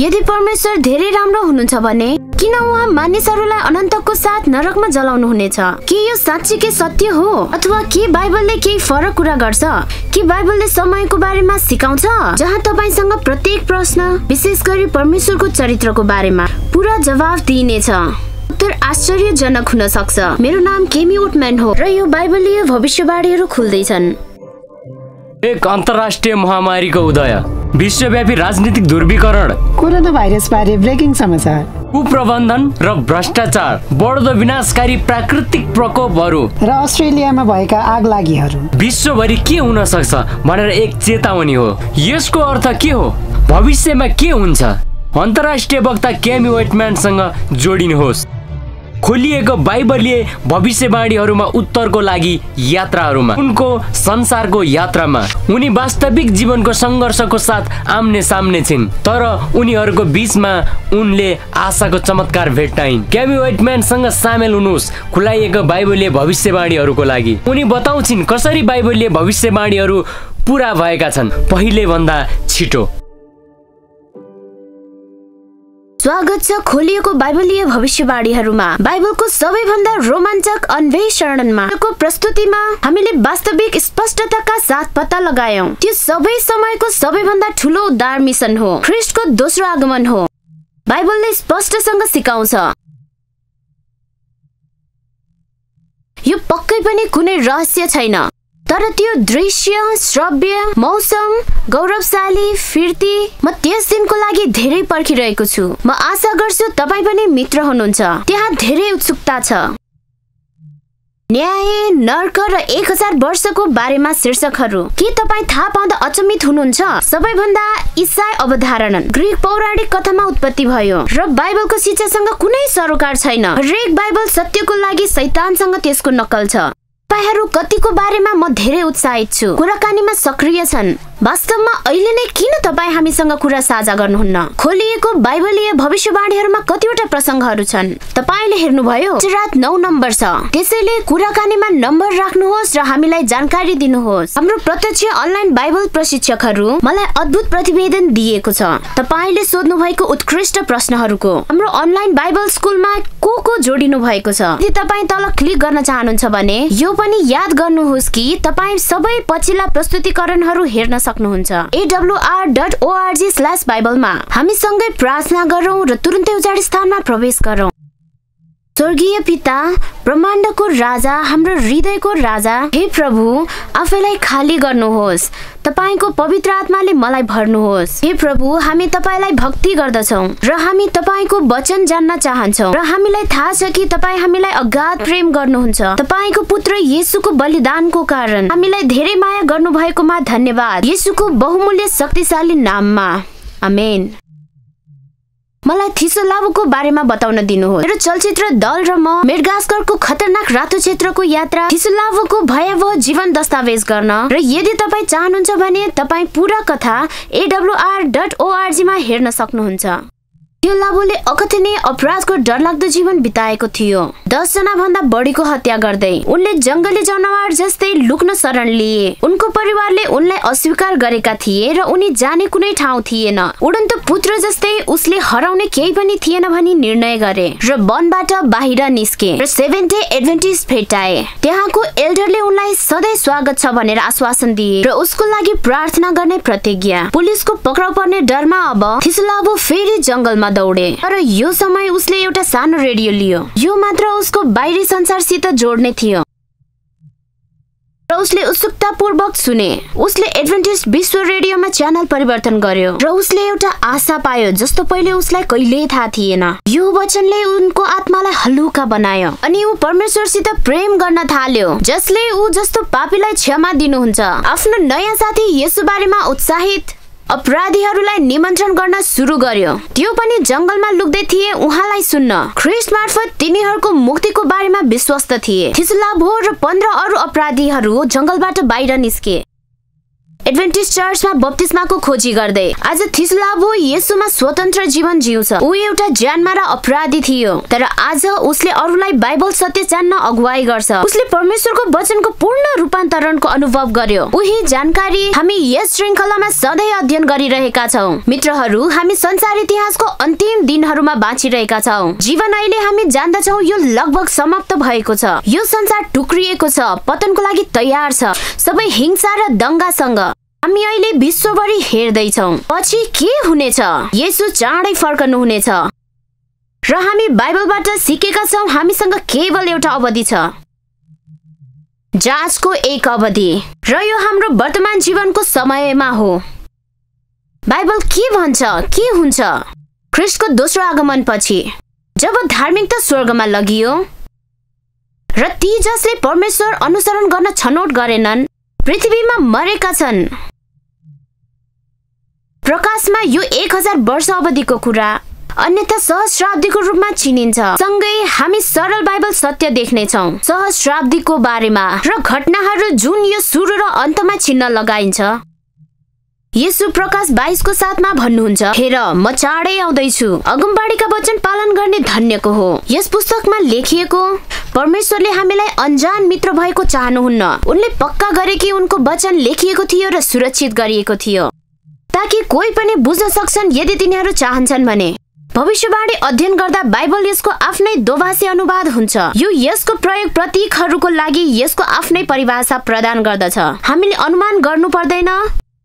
यदि परमेश्वर धेरै राम्रो हुनुहुन्छ भने किन उहाँ मानिसहरूलाई अनन्तको साथ नरकमा जलाउनु हुनेछ? के यो साँच्चीकै सत्य हो अथवा के बाइबलले केही फरक कुरा गर्छ? के बाइबलले समयको बारेमा सिकाउँछ जहाँ तपाईसँग प्रत्येक प्रश्न, विशेष गरी परमेश्वरको चरित्रको बारेमा पूरा जवाफ दिइनेछ? उत्तर आश्चर्यजनक हुन सक्छ। मेरो नाम केमी ओटम्यान हो र यो बाइबलीय भविष्यवाणीहरू खुल्दैछन्। एक अन्तर्राष्ट्रिय महामारीको उदय, विश्वव्यापी राजनीतिक ध्रुवीकरण, कोरोना भाइरस बारे ब्रेकिङ समाचार, कुप्रबन्धन र भ्रष्टाचार, बढ्दो विनाशकारी प्राकृतिक प्रकोपहरू र अस्ट्रेलियामा भएका आगलागीहरू। विश्वभरि के हुन सक्छ भनेर एक चेतावनी हो। यसको अर्थ के हो? भविष्यमा के हुन्छ? अन्तर्राष्ट्रिय वक्ता केमी ओटम्यानसँग जोडिनुहोस्। खोलिएको बाइबलीय भविष्यवाणीहरूमा उत्तरको लागि यात्राहरूमा, उनको संसारको यात्रामा। उनी वास्तविक जीवनको सङ्घर्षको साथ आम्ने सामने छिन्, तर उनीहरूको बीचमा उनले आशाको चमत्कार भेट्टाइन्। केमी ओटम्यानसँग सामेल हुनुहोस् खुलाइएको बाइबलीय भविष्यवाणीहरूको लागि। उनी बताउँछिन् कसरी बाइबलीय भविष्यवाणीहरू पूरा भएका छन् पहिले भन्दा छिटो। स्वागत छ खोलिएको बाइबलीय भविष्यवाणीहरूमा। बाइबलको सबैभन्दा रोमाञ्चक अन्वेषणमा को प्रस्तुतिमा हामीले वास्तविक स्पष्टताका साथ पत्ता लगायौं त्यो सबै समयको सबैभन्दा ठूलो उद्धार मिसन हो, ख्रीष्टको दोस्रो आगमन हो। बाइबलले स्पष्टसँग सिकाउँछ यो पक्कै पनि कुनै रहस्य छैन, तर त्यो दृश्य, श्रव्य, मौसम, गौरवशाली फिर्ती, म त्यस दिनको लागि धेरै पर्खिरहेको छु। म आशा गर्छु तपाईँ पनि मित्र हुनुहुन्छ। त्यहाँ धेरै उत्सुकता छ। न्याय, नर्क र 1000 वर्षको बारेमा शीर्षकहरू। के तपाईँ थाहा पाउँदा अचम्मित हुनुहुन्छ? सबैभन्दा ईसाई अवधारणा ग्रीक पौराणिक कथामा उत्पत्ति भयो र बाइबलको शिक्षासँग कुनै सरोकार छैन। हरेक बाइबल सत्यको लागि शैतानसँग त्यसको नक्कल छ। तपाईहरू कतिको बारेमा म धेरै उत्साहित छु, कुराकानीमा सक्रिय छन्। वास्तवमा अहिले नै किन तपाईँ हामीसँग कुरा साझा गर्नुहुन्न? खोलिएको बाइबलीय भविष्यवाणीहरूमा कतिवटा प्रसङ्गहरू छन् तपाईँले हेर्नुभयो। रात 9 नम्बर छ, त्यसैले कुराकानीमा नम्बर राख्नुहोस् र हामीलाई जानकारी दिनुहोस्। हाम्रो प्रत्यक्ष अनलाइन बाइबल प्रशिक्षकहरू मलाई अद्भुत प्रतिवेदन दिएको छ तपाईँले सोध्नु भएको उत्कृष्ट प्रश्नहरूको। हाम्रो अनलाइन बाइबल स्कुलमा को जोडिनु भएको छ। यदि तपाईँ तल क्लिक गर्न चाहनुहुन्छ भने यो पनि याद गर्नुहोस् कि तपाईँ सबै पछिल्ला प्रस्तुतिकरणहरू हेर्न सक्नुहुन्छ। awr.org/bible मा हामीसँगै प्रार्थना गरौँ र तुरुन्तै उजाड स्थानमा प्रवेश गरौँ। स्वर्गीय पिता, ब्रह्माण्डको राजा, हाम्रो हृदयको राजा, हे प्रभु, आफैलाई खाली गर्नुहोस्। तपाईको पवित्र आत्माले मलाई भर्नुहोस्। हे प्रभु, हामी तपाईलाई भक्ति गर्दछौँ र हामी तपाईको वचन जान्न चाहन्छौँ र हामीलाई थाहा छ कि तपाईँ हामीलाई अगाध प्रेम गर्नुहुन्छ। तपाईको पुत्र येशूको बलिदानको कारण हामीलाई धेरै माया गर्नुभएकोमा धन्यवाद। येशूको बहुमूल्य शक्तिशाली नाममा, आमेन। मलाई थिसोलावोको बारेमा बताउन दिनुहोस्। मेरो चलचित्र दल र म मेडगास्करको खतरनाक रातो क्षेत्रको यात्रा, थिसोलावोको भयावह जीवन दस्तावेज गर्न र यदि तपाईँ चाहनुहुन्छ भने तपाईँ पूरा कथा awr.org मा हेर्न सक्नुहुन्छ। थिसोलावोले अकथनीय अपराधको डरलाग्दो जीवन बिताएको थियो। 10 जना भन्दा बढीको हत्या गर्दै उनले जंगली जनावर जस्तै लुक्न शरण लिए। उनको परिवारले उनलाई अस्वीकार गरेका थिए र उनी जाने कुनै ठाउँ थिएन। उडन्तु पुत्र जस्तै उसले हराउने केही पनि थिएन भनी निर्णय गरे र वनबाट बाहिर निस्के र सेभेन्थ डे एडभेन्टिस्ट भेटाए। त्यहाँको एल्डरले उनलाई सधैँ स्वागत छ भनेर आश्वासन दिए र उसको लागि प्रार्थना गर्ने प्रतिज्ञा। पुलिसको पक्राउ पर्ने डरमा अब थिसोलावो फेरि जंगलमा दौडे, तर यो समय उसले एउटा सानो रेडियो लियो। यो मात्र उसको बाहिरी संसारसित जोड्ने थियो र उसले उत्सुकतापूर्वक सुने। उसले एडभेन्टिस्ट विश्व रेडियोमा च्यानल परिवर्तन गर्यो र उसले एउटा आशा पायो जस्तो पहिले उसलाई कहिल्यै थाहा थिएन। यो वचनले उनको आत्मालाई हलुका बनायो अनि ऊ परमेश्वरसित प्रेम गर्न थाल्यो, जसले ऊ जस्तो पापीलाई क्षमा दिनुहुन्छ। आफ्नो नयाँ साथी येशू बारेमा उत्साहित अपराधीहरूलाई निमन्त्रण गर्न सुरु गर्यो। त्यो पनि जंगलमा लुक्दै थिए उहाँलाई सुन्न। ख्रीष्ट मार्फत तिनीहरूको मुक्तिको बारेमा विश्वस्त थिए। थिसोलावो र 15 अरू अपराधीहरू जंगलबाट बाहिर निस्के। एडभेन्टिस्ट चर्चमा बप्तिस्माको खोजी गर्दै। आज थिस्लाभो येशूमा स्वतन्त्र जीवन जिउँछ। ऊ एउटा ज्यानमा र अपराधी थियो, तर आज उसले अरूलाई बाइबल सत्य जान्न अगुवाई गर्छ। उसले परमेश्वरको वचनको पूर्ण रूपान्तरणको अनुभव गर्यो। उही जानकारी हामी यस श्रृङ्खलामा सधैँ अध्ययन गरिरहेका छौँ। मित्रहरू, हामी संसार इतिहासको अन्तिम दिनहरूमा बाँचिरहेका छौँ। जीवन अहिले हामी जान्दछौँ यो लगभग समाप्त भएको छ। यो संसार टुक्रिएको छ, पतनको लागि तयार छ, सबै हिंसा र दंगासँग। हामी अहिले विश्वभरि हेर्दैछौँ पछि के हुनेछ। येशू चाँडै फर्कनु हुनेछ र हामी बाइबलबाट सिकेका छौँ हामीसँग केवल एउटा अवधि छ, जाँचको एक अवधि, र यो हाम्रो वर्तमान जीवनको समयमा हो। बाइबल के भन्छ, के हुन्छ ख्रीष्टको दोस्रो आगमन पछि, जब धार्मिकता स्वर्गमा लगियो र ती जसले परमेश्वर अनुसरण गर्न छनौट गरेनन् पृथ्वीमा मरेका छन्। प्रकाशमा यो 1000 वर्ष अवधिको कुरा अन्यथा सहस्राब्दीको रूपमा चिनिन्छ। सँगै हामी सरल बाइबल सत्य देख्नेछौँ सहस्राब्दीको बारेमा र घटनाहरू जुन यो सुरु र अन्तमा चिन्न लगाइन्छ। येशू प्रकाश 22 को 7 मा भन्नुहुन्छ, हेर म चाँडै आउँदैछु, अगमबाडीका वचन पालन गर्ने धन्यको हो। यस पुस्तकमा लेखिएको परमेश्वरले हामीलाई अनजान मित्र भएको चाहनुहुन्न। उनले पक्का गरे कि उनको वचन लेखिएको थियो र सुरक्षित गरिएको थियो ताकि कोही पनि बुझ्न सक्छन् यदि तिनीहरू चाहन्छन् भने। भविष्यवाणी अध्ययन गर्दा बाइबल यसको आफ्नै दोभाषी अनुवाद हुन्छ। यो यसको प्रयोग प्रतीकहरूको लागि यसको आफ्नै परिभाषा प्रदान गर्दछ। हामीले अनुमान गर्नु पर्दैन,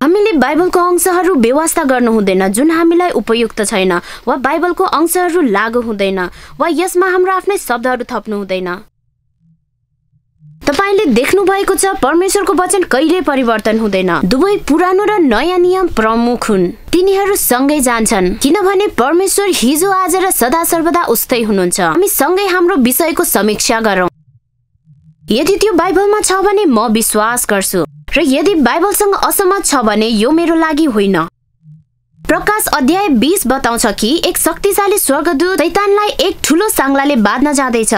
हामीले बाइबलको अंशहरू व्यवस्था गर्नु हुँदैन जुन हामीलाई उपयुक्त छैन, वा बाइबलको अंशहरू लागू हुँदैन, वा यसमा हाम्रो आफ्नै शब्दहरू थप्नु हुँदैन। तपाईले देख्नु भएको छ परमेश्वरको वचन कहिले परिवर्तन हुँदैन। दुवै पुरानो र नयाँ नियम प्रमुख हुन्, तिनीहरू सँगै जान्छन् किनभने परमेश्वर हिजो आज र सदा सर्वदा उस्तै हुनुहुन्छ। हामी सँगै हाम्रो विषयको समीक्षा गरौँ। यदि त्यो बाइबलमा छ भने म विश्वास गर्छु, र यदि बाइबलसँग असहमत छ भने यो मेरो लागि होइन। प्रकाश अध्याय 20 बताउँछ कि एक शक्तिशाली स्वर्गदूत शैतानलाई एक ठूलो सांग्लाले बाध्न जाँदैछ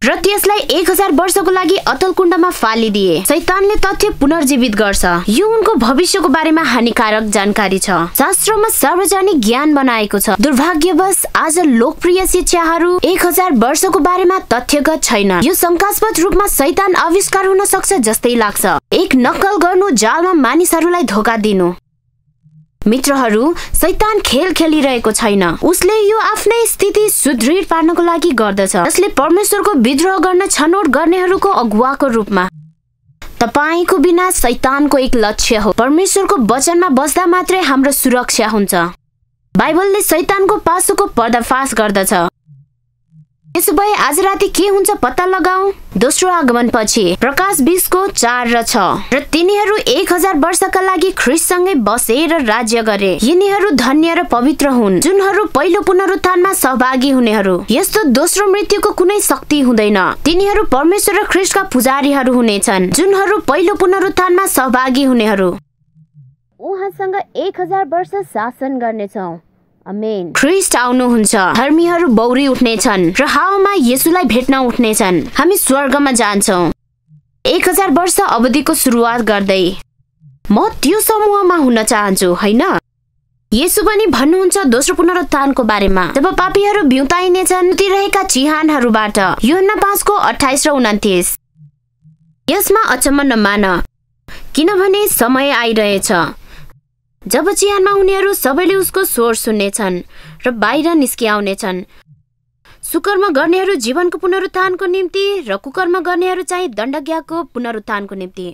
र त्यसलाई 1000 वर्षको लागि अतल कुण्डमा फालिदिए। शैतानले तथ्य पुनर्जीवित गर्छ। यो उनको भविष्यको बारेमा हानिकारक जानकारी छ, शास्त्रमा सार्वजनिक ज्ञान बनाएको छ। दुर्भाग्यवश आज लोकप्रिय शिक्षाहरू 1000 वर्षको बारेमा तथ्यगत छैन। यो शंकास्पद रूपमा शैतान आविष्कार हुन सक्छ जस्तै लाग्छ। एक नक्कल गर्नु, जालमा मानिसहरूलाई धोका दिनु। मित्रहरू, शैतान खेल खेलिरहेको छैन, उसले यो आफ्नै स्थिति सुदृढ पार्नको लागि गर्दछ, जसले परमेश्वरको विद्रोह गर्न छनौट गर्नेहरूको अगुवाको रूपमा। तपाईको बिना शैतानको एक लक्ष्य हो, परमेश्वरको वचनमा बस्दा मात्रै हाम्रो सुरक्षा हुन्छ। बाइबलले शैतानको पासोको पर्दाफास गर्दछ। यसोभए आज राति के हुन्छ पत्ता लगाऊ। दोस्रो आगमन पछि प्रकाश 20 को 4 र 6, र तिनीहरू 1000 वर्षका लागि ख्रीष्टसँगै बसेर राज्य गरे। यिनीहरू धन्य र पवित्र हुन् जुनहरू पहिलो पुनरुत्थानमा सहभागी हुनेहरू। यस्तो दोस्रो मृत्युको कुनै शक्ति हुँदैन। तिनीहरू परमेश्वर र ख्रीष्टका पुजारीहरू हुनेछन् जुनहरू पहिलो पुनरुत्थानमा सहभागी हुनेहरू। उहाँसँग 1000 वर्ष शासन गर्नेछौँ। आमेन। ख्रीष्ट आउनुहुन्छ, धर्मीहरू बौरी उठ्नेछन् र हावामा येशूलाई भेट्न उठ्नेछन्। हामी स्वर्गमा जान्छौँ। 1000 वर्ष अवधिको सुरुवात गर्दै म त्यो समूहमा हुन चाहन्छु, हैन? येशू पनि भन्नुहुन्छ दोस्रो पुनरुत्थानको बारेमा, जब पापीहरू बिउताइनेछन् ती रहेका चिहानहरूबाट। यूहन्ना 5 को 28 र 29। यसमा अचम्म नमान, किनभने समय आइरहेछ जब चिहानमा हुनेहरू सबैले उसको स्वर सुन्नेछन् र बाहिर निस्किआउनेछन्। सुकर्म गर्नेहरू जीवनको पुनरुत्थानको निम्ति र कुकर्म गर्नेहरू चाहिँ दण्डज्ञको पुनरुत्थानको निम्ति।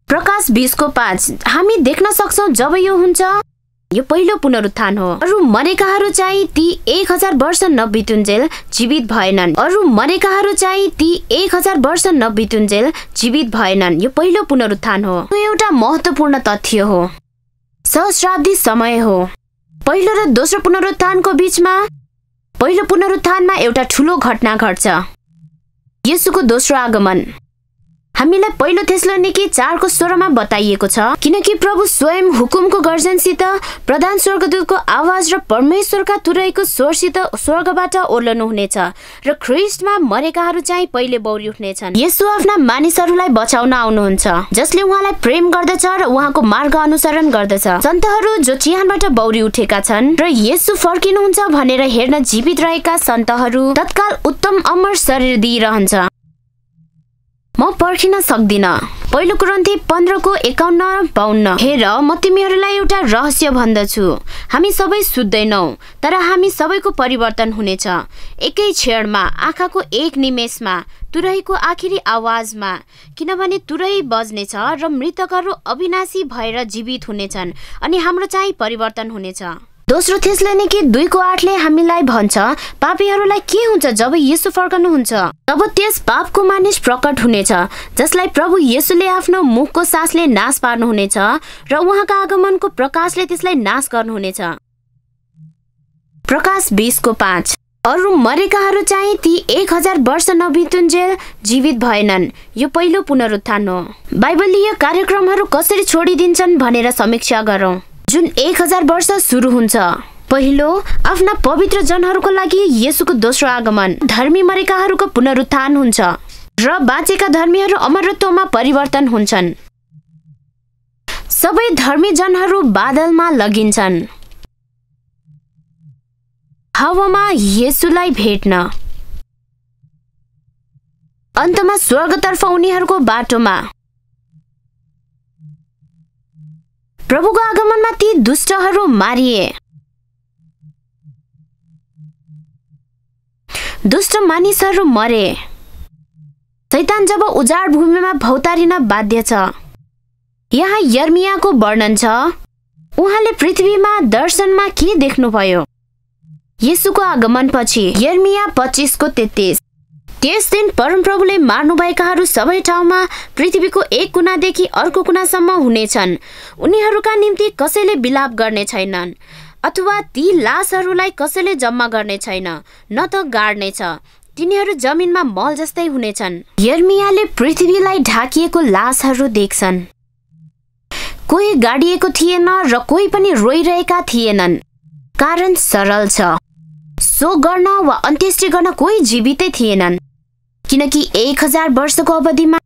प्रकाश 20 को 5 हामी देख्न सक्छौं जब यो हुन्छ, यो पहिलो पुनरुत्थान हो। अरू मरेकाहरू चाहिँ ती 1000 वर्ष नबितुन्जेल जीवित भएनन्। अरू मरेकाहरू चाहिँ ती 1000 वर्ष नबितुन्जेल जीवित भएनन्। यो पहिलो पुनरुत्थान हो। यो एउटा महत्त्वपूर्ण तथ्य हो। सहस्राब्दी समय हो। पहिलो र दोस्रो पुनरुत्थानको बीचमा पहिलो पुनरुत्थानमा एउटा ठूलो घटना घट्छ, येशूको दोस्रो आगमन। हामीलाई पहिलो थेसलोनिके 4:16 बताइएको छ, किनकि प्रभु स्वयं हुकुमको गर्जनसित, प्रधान स्वर्गदूतको आवाज र परमेश्वरका तुरैको स्वरसित स्वर्गबाट ओर्लनु हुनेछ र ख्रीष्टमा मरेकाहरू चाहिँ पहिले बौरी उठ्नेछन्। येशू आफ्ना मानिसहरूलाई बचाउन आउनुहुन्छ, जसले उहाँलाई प्रेम गर्दछ र उहाँको मार्ग अनुसरण गर्दछ। सन्तहरू जो चिहानबाट बौरी उठेका छन् र येशू फर्किनुहुन्छ भनेर हेर्न जीवित रहेका सन्तहरू तत्काल उत्तम अमर शरीर दिइरहन्छ। म पर्खिन सक्दिन। पहिलो कुरिन्थी 15:51-52। हेर, म तिमीहरूलाई एउटा रहस्य भन्दछु, हामी सबै सुत्दैनौँ, तर हामी सबैको परिवर्तन हुनेछ। एकै क्षणमा, आँखाको एक निमेषमा, तुरहीको आखिरी आवाजमा, किनभने तुरही बज्नेछ र मृतकहरू अविनाशी भएर जीवित हुनेछन् अनि हाम्रो चाहिँ परिवर्तन हुनेछ। दोस्रो थेसलोनिके 2:8 हामीलाई भन्छ, पापीहरूलाई के हुन्छ जब येशू फर्कनुहुन्छ? तब त्यस पापको मानिस प्रकट हुनेछ, जसलाई प्रभु येशूले आफ्नो मुखको सासले नाश पार्नुहुनेछ र उहाँका आगमनको प्रकाशले त्यसलाई नाश गर्नुहुनेछ। प्रकाश 20:5। अरू मरेकाहरू चाहिँ ती 1000 वर्ष नबितुन्जेल जीवित भएनन्। यो पहिलो पुनरुत्थान हो। बाइबलीय कार्यक्रमहरू कसरी छोडिदिन्छन् भनेर समीक्षा गरौँ। जुन 1000 वर्ष सुरु हुन्छ। पहिलो, आफ्ना पवित्र जनहरूको लागि येशूको दोस्रो आगमन, धर्मी मरेकाहरूको पुनरुत्थान हुन्छ र बाँचेका धर्मीहरू अमरत्वमा परिवर्तन हुन्छन्। सबै धर्मी जनहरू बादलमा लगिन्छन्, हावामा येशूलाई भेट्न। अन्तमा स्वर्गतर्फ उनीहरूको बाटोमा। प्रभुको आगमनमा ती दुष्टहरू मारिए। दुष्ट मानिसहरू मरे। शैतान जब उजाड भूमिमा भौतारिन बाध्य छ। यहाँ यर्मियाको वर्णन छ। उहाँले पृथ्वीमा दर्शनमा के देख्नुभयो? येशूको आगमनपछि। यर्मिया 25:33। त्यस दिन परमप्रभुले मार्नुभएकाहरू सबै ठाउँमा पृथ्वीको एक कुनादेखि अर्को कुनासम्म हुनेछन्। उनीहरूका निम्ति कसैले बिलाप गर्ने छैनन्, अथवा ती लासहरूलाई कसैले जम्मा गर्ने छैन, न त गाड्नेछ। तिनीहरू जमिनमा मल जस्तै हुनेछन्। यर्मियाले पृथ्वीलाई ढाकिएको लासहरू देख्छन्। कोही गाडिएको थिएन र कोही पनि रोइरहेका थिएनन्। कारण सरल छ, शोक गर्न वा अन्त्येष्टि गर्न कोही जीवितै थिएनन्, किनकि 1000 वर्षको अवधिमा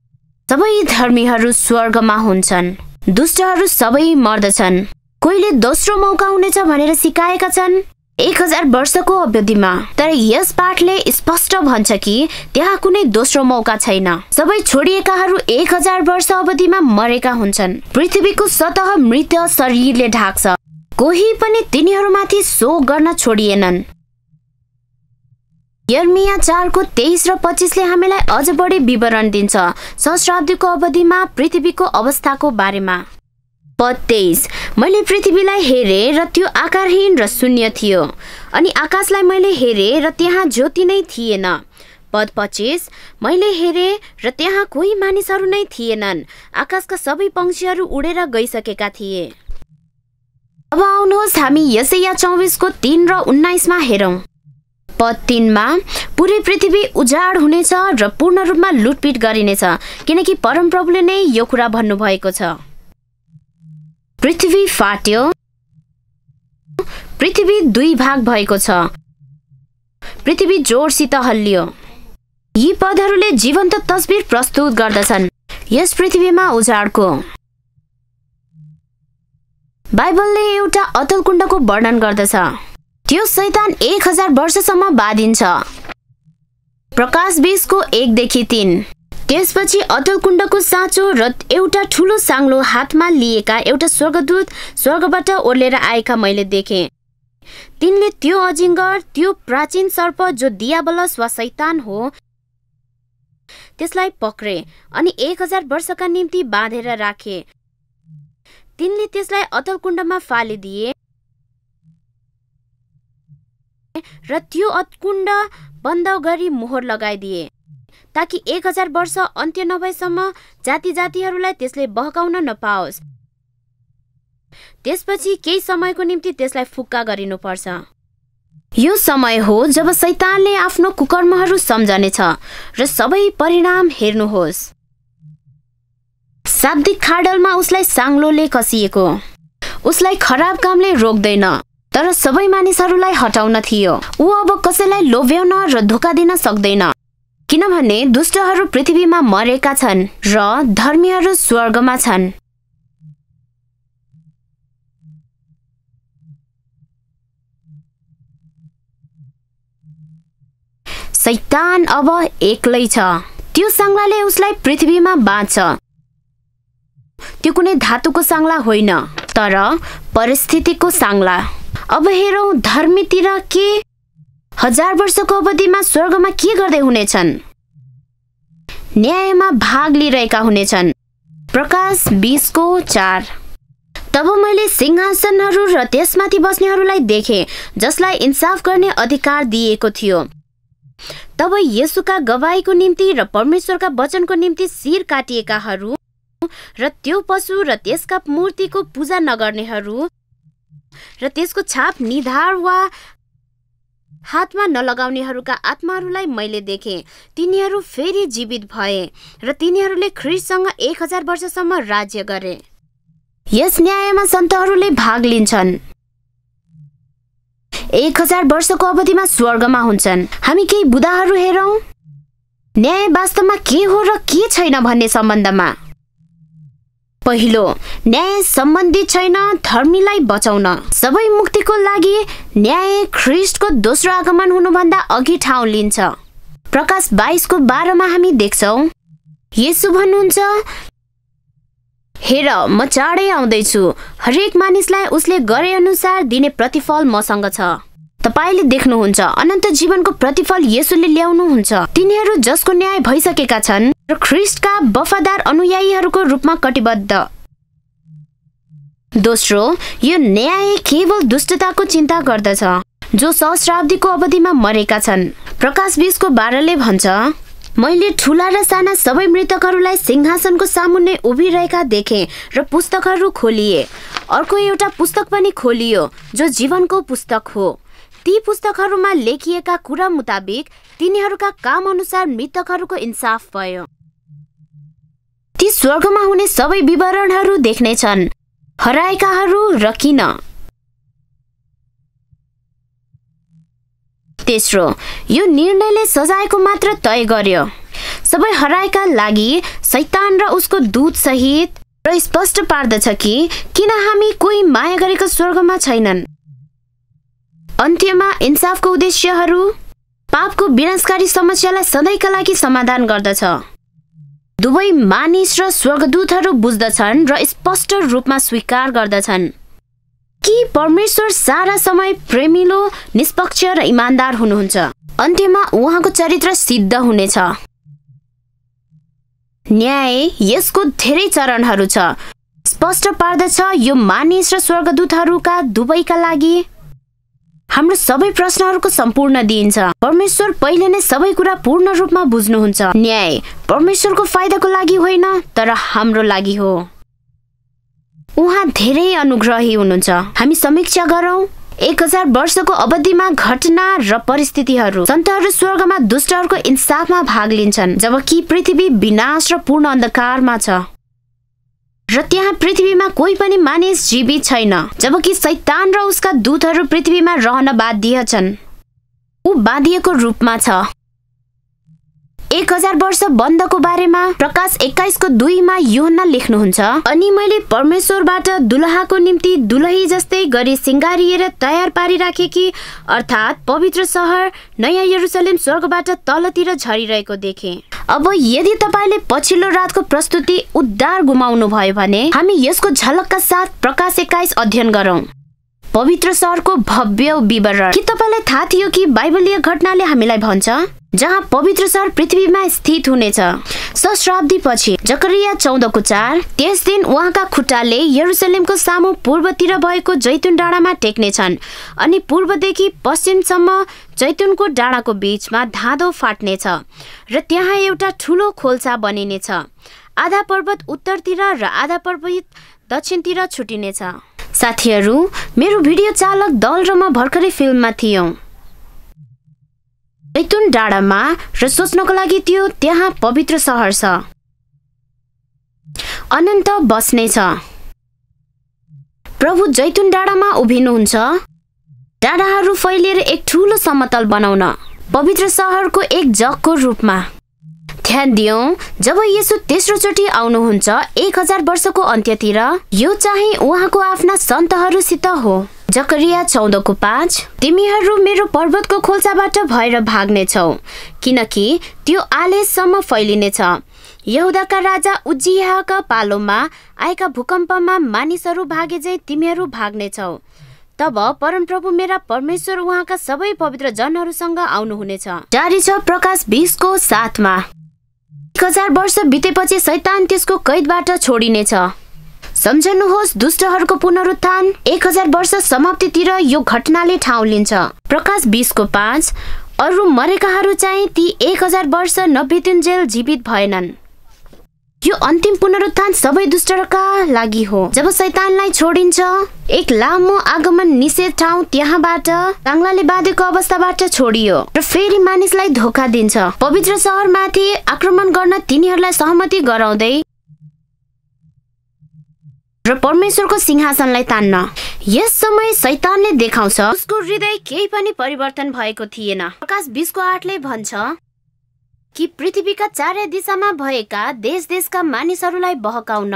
सबै धर्मीहरू स्वर्गमा हुन्छन्। दुष्टहरू सबै मर्दछन्। कोहीले दोस्रो मौका हुनेछ भनेर सिकाएका छन् 1000 वर्षको अवधिमा। तर यस पाठले स्पष्ट भन्छ कि त्यहाँ कुनै दोस्रो मौका छैन। सबै छोडिएकाहरू 1000 वर्ष अवधिमा मरेका हुन्छन्। पृथ्वीको सतह मृत शरीरले ढाक्छ। कोही पनि तिनीहरूमाथि शोक गर्न छोडिएनन्। यर्मिया 4:23 र 25ले हामीलाई अझ बढी विवरण दिन्छ सहस्राब्दीको अवधिमा पृथ्वीको अवस्थाको बारेमा। पद 23। मैले पृथ्वीलाई हेरेँ र त्यो आकारहीन र शून्य थियो, अनि आकाशलाई मैले हेरेँ र त्यहाँ ज्योति नै थिएन। पद 25। मैले हेरेँ र त्यहाँ कोही मानिसहरू नै थिएनन्। आकाशका सबै पंक्षीहरू उडेर गइसकेका थिए। अब आउनुहोस् हामी यशाया 24:3 र 19 हेरौँ। पद 3 मा पुरै पृथ्वी उजाड हुनेछ र पूर्ण रूपमा लुटपिट गरिनेछ, किनकि परमप्रभुले नै यो कुरा भन्नुभएको छ। पृथ्वी फाट्यो, पृथ्वी 2 भाग भएको छ, पृथ्वी जोडसित हल्लियो। यी पदहरूले जीवन्त तस्बिर प्रस्तुत गर्दछन् यस पृथ्वीमा उजाडको। बाइबलले एउटा अतलकुण्डको वर्णन गर्दछ। त्यो शैतान 1000 वर्षसम्म बाँधिन्छ। प्रकाश 20:1-3। त्यसपछि अतलकुण्डको साँचो र एउटा ठुलो साङ्लो हातमा लिएका एउटा स्वर्गदूत स्वर्गबाट ओर्लेर आएका मैले देखेँ। तिनले त्यो अजिङ्गर, त्यो प्राचीन सर्प जो दियाबलस वा शैतान हो, त्यसलाई पक्रे अनि 1000 वर्षका निम्ति बाँधेर राखे। तिनले त्यसलाई अतलकुण्डमा फालिदिए र त्यो अतकुण्ड बन्द गरी मोहर लगाइदिए, ताकि 1000 वर्ष अन्त्य नभएसम्म जाति जातिहरूलाई त्यसले बहकाउन नपाओस्। त्यसपछि केही समयको निम्ति त्यसलाई फुक्का गरिनुपर्छ। यो समय हो जब शैतानले आफ्नो कुकर्महरू सम्झनेछ र सबै परिणाम हेर्नुहोस्। शाब्दिक खाडलमा उसलाई साङ्लोले कसिएको। उसलाई खराब कामले रोक्दैन, तर सबै मानिसहरूलाई हटाउन थियो। ऊ अब कसैलाई लोभ्याउन र धोका दिन सक्दैन, किनभने दुष्टहरू पृथ्वीमा मरेका छन् र धर्मीहरू स्वर्गमा छन्। शैतान अब एक्लै छ। त्यो साङ्लाले उसलाई पृथ्वीमा बाँध्छ। त्यो कुनै धातुको साङ्ला होइन, तर परिस्थितिको साङ्ला। अब हेरौँ धर्मीतिर के 1000 वर्षको अवधिमा स्वर्गमा के गर्दै हुनेछन्। न्यायमा भाग लिइरहेका हुनेछन्। प्रकाश 20:4। तब मैले सिंहासनहरू र त्यसमाथि बस्नेहरूलाई देखेँ, जसलाई इन्साफ गर्ने अधिकार दिएको थियो। तब येशूका गवाहीको निम्ति र परमेश्वरका वचनको निम्ति शिर काटिएकाहरू र त्यो पशु र त्यसका मूर्तिको पूजा नगर्नेहरू र त्यसको छाप निधार वा हातमा नलगाउनेहरूका आत्माहरूलाई मैले देखेँ। तिनीहरू फेरि जीवित भए र तिनीहरूले ख्रीष्टसँग 1000 वर्षसम्म राज्य गरे। यस न्यायमा सन्तहरूले भाग लिन्छन्। 1000 वर्षको अवधिमा स्वर्गमा हुन्छन्। हामी केही बुदाहरू हेरौँ न्याय वास्तवमा के हो र के छैन भन्ने सम्बन्धमा। पहिलो, न्याय सम्बन्धित छैन धर्मीलाई बचाउन। सबै मुक्तिको लागि न्याय ख्रीष्टको दोस्रो आगमन हुनुभन्दा अघि ठाउँ लिन्छ। प्रकाश 22:12 हामी देख्छौँ, येशू भन्नुहुन्छ, हेर म चाँडै आउँदैछु, हरेक मानिसलाई उसले गरे अनुसार दिने प्रतिफल मसँग छ। तपाईले देख्नुहुन्छ अनन्त जीवनको प्रतिफल येशूले ल्याउनुहुन्छ। तिनीहरू जसको न्याय भइसकेका छन् र ख्रीष्टका वफादार अनुयायीहरूको रूपमा कटिबद्ध। दोस्रो, यो न्याय केवल दुष्टताको चिन्ता गर्दछ जो सहस्राब्दीको अवधिमा मरेका छन्। प्रकाश 20:12 भन्छ, मैले ठूला र साना सबै मृतकहरूलाई सिंहासनको सामुन्ने उभिरहेका देखेँ र पुस्तकहरू खोलिए। अर्को एउटा पुस्तक पनि खोलियो जो जीवनको पुस्तक हो। ती पुस्तकहरूमा लेखिएका कुरा मुताबिक तिनीहरूका काम अनुसार मृतकहरूको इन्साफ भयो। ती स्वर्गमा हुने सबै विवरणहरू देख्नेछन्, हराएकाहरू र किन। तेस्रो, यो निर्णयले सजायको मात्र तय गर्यो। सबै हराएका लागि शैतान र उसको दूत सहित र स्पष्ट पार्दछ कि किन हामी कोही माया गरेको स्वर्गमा छैनन्। अन्त्यमा इन्साफको उद्देश्यहरू पापको विनाशकारी समस्यालाई सधैँका लागि समाधान गर्दछ। दुवै मानिस र स्वर्गदूतहरू बुझ्दछन् र स्पष्ट रूपमा स्वीकार गर्दछन् कि परमेश्वर सारा समय प्रेमिलो, निष्पक्ष र इमानदार हुनुहुन्छ। अन्त्यमा उहाँको चरित्र सिद्ध हुनेछ। न्याय यसको धेरै चरणहरू छ। स्पष्ट पार्दछ यो मानिस र स्वर्गदूतहरूका दुवैका लागि हाम्रो सबै प्रश्नहरूको सम्पूर्ण दिइन्छ। परमेश्वर पहिले नै सबै कुरा पूर्ण रूपमा बुझ्नुहुन्छ। न्याय परमेश्वरको फाइदाको लागि होइन, तर हाम्रो लागि हो। उहाँ धेरै अनुग्रही हुनुहुन्छ। हामी समीक्षा गरौँ 1000 वर्षको अवधिमा घटना र परिस्थितिहरू। सन्तहरू स्वर्गमा दुष्टहरूको इन्साफमा भाग लिन्छन्, जबकि पृथ्वी विनाश र पूर्ण अन्धकारमा छ र त्यहाँ पृथ्वीमा कोही पनि मानिस जीवित छैन, जबकि शैतान र उसका दूतहरू पृथ्वीमा रहन बाध्य छन्। ऊ बाँधिएको रूपमा छ। 1000 वर्ष बन्धको बारेमा प्रकाश 21:2 यूहन्ना लेख्नुहुन्छ, अनि मैले परमेश्वरबाट दुलहाको निम्ति दुलही जस्तै गरी सिंगारिएर तयार पारिराखेकी अर्थात् पवित्र सहर नयाँ यरुसलेम स्वर्गबाट तलतिर झरिरहेको देखेँ। अब यदि तपाईले पछिल्लो रातको प्रस्तुति उद्धार गुमाउनु भयो भने हामी यसको झलकका साथ प्रकाश 21 अध्ययन गरौँ। पवित्र सहरको भव्य विवरण। के तपाईलाई थाहा थियो कि बाइबलीय घटनाले हामीलाई भन्छ जहाँ पवित्र सहर पृथ्वीमा स्थित हुनेछ। सहस्राब्दी पछि जकरिया 14:4 त्यस दिन उहाँका खुट्टाले यरुसलेमको सामु पूर्वतिर भएको जैतुन डाँडामा टेक्नेछन्, अनि पूर्वदेखि पश्चिमसम्म जैतुनको डाँडाको बीचमा धाँधो फाट्नेछ र त्यहाँ एउटा ठूलो खोल्सा बनिनेछ। आधा पर्वत उत्तरतिर र आधा पर्वत दक्षिणतिर छुटिनेछ। साथीहरू, मेरो भिडियो चालक दल र म भर्खरै फिल्ममा थियौं जैतुन डाँडामा र सोच्नको लागि त्यो त्यहाँ पवित्र सहर छ। अनन्त बस्नेछ। प्रभु जैतुन डाँडामा उभिनुहुन्छ, डाँडाहरू फैलिएर एक ठूलो समतल बनाउन, पवित्र सहरको एक जगको रूपमा। ध्यान दियौं, जब येशू तेस्रोचोटि आउनुहुन्छ 1000 वर्षको अन्त्यतिर, यो चाहिँ उहाँको आफ्ना सन्तहरूसित हो। जकरिया 14:5 तिमीहरू मेरो पर्वतको खोल्साबाट भएर भाग्नेछौ, किनकि त्यो आलेसम्म फैलिनेछ। यहुदाका राजा उज्जियाहका पालोमा आएका भूकम्पमा मानिसहरू भागे झैं तिमीहरू भाग्नेछौ। तब परमप्रभु मेरा परमेश्वर उहाँका सबै पवित्र जनहरूसँग आउनुहुनेछ। जारी छ प्रकाश 20:7 1000 वर्ष बितेपछि शैतान त्यसको कैदबाट छोडिनेछ। सम्झनुहोस्, दुष्टहरूको पुनरुत्थान 1000 वर्ष समाप्तितिर यो घटनाले ठाउँ लिन्छ। प्रकाश 20:5 अरू मरेकाहरू चाहिँ ती 1000 वर्ष नबितुन्जेल जीवित भएनन्। यो अन्तिम पुनरुत्थान सबै दुष्टका लागि हो। जब शैतानलाई छोडिन्छ, एक लामो आगमन निषेध ठाउँ त्यहाँबाट काङ्लाले बाँधेको अवस्थाबाट छोडियो र फेरि मानिसलाई धोका दिन्छ। पवित्र सहरमाथि आक्रमण गर्न तिनीहरूलाई सहमति गराउँदै र परमेश्वरको सिंहासनलाई तान्न। यस समय शैतानले देखाउँछ उसको हृदय केही पनि परिवर्तन भएको थिएन। प्रकाश 20:8 भन्छ कि पृथ्वीका चारै दिशामा भएका देश देशका मानिसहरूलाई बहकाउन,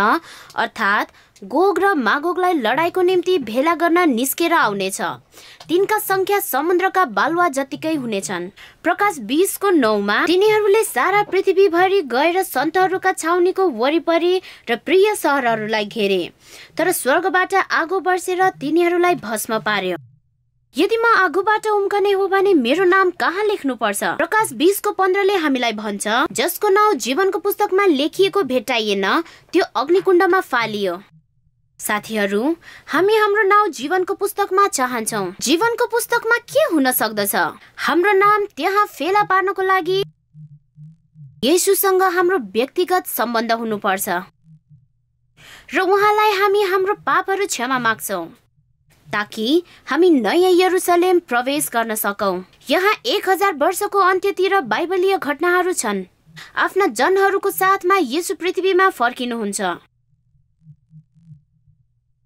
अर्थात् गोग र मागोगलाई लडाईको निम्ति भेला गर्न निस्केर आउनेछ। तिनका संख्या समुद्रका बालुवा जतिकै हुनेछन्। प्रकाश 20:9 तिनीहरूले सारा पृथ्वीभरि गएर सन्तहरूका छाउनीको वरिपरि र प्रिय सहरहरूलाई घेरे, तर स्वर्गबाट आगो बर्सेर तिनीहरूलाई भस्म पार्यो। यदि म आगोबाट उम्कने हो भने मेरो नाम कहाँ लेख्नु पर्छ? प्रकाश 20:15 हामीलाई भन्छ, जसको नाउँ जीवनको पुस्तकमा लेखिएको भेटाइएन त्यो अग्निकुण्डमा फालियो। साथीहरू, हामी हाम्रो नाउँ जीवनको पुस्तकमा चाहन्छौँ। जीवनको पुस्तकमा के हुन सक्दछ? हाम्रो नाम त्यहाँ फेला पार्नको लागि येशूसँग हाम्रो व्यक्तिगत सम्बन्ध हुनुपर्छ र उहाँलाई हामी हाम्रो पापहरू क्षमा माग्छौँ, ताकि हामी नयाँ यरुसलेम प्रवेश गर्न सकौं। यहाँ 1000 वर्षको अन्त्यतिर बाइबलीय घटनाहरू छन्। आफ्ना जनहरूको साथमा येशू पृथ्वीमा फर्किनुहुन्छ।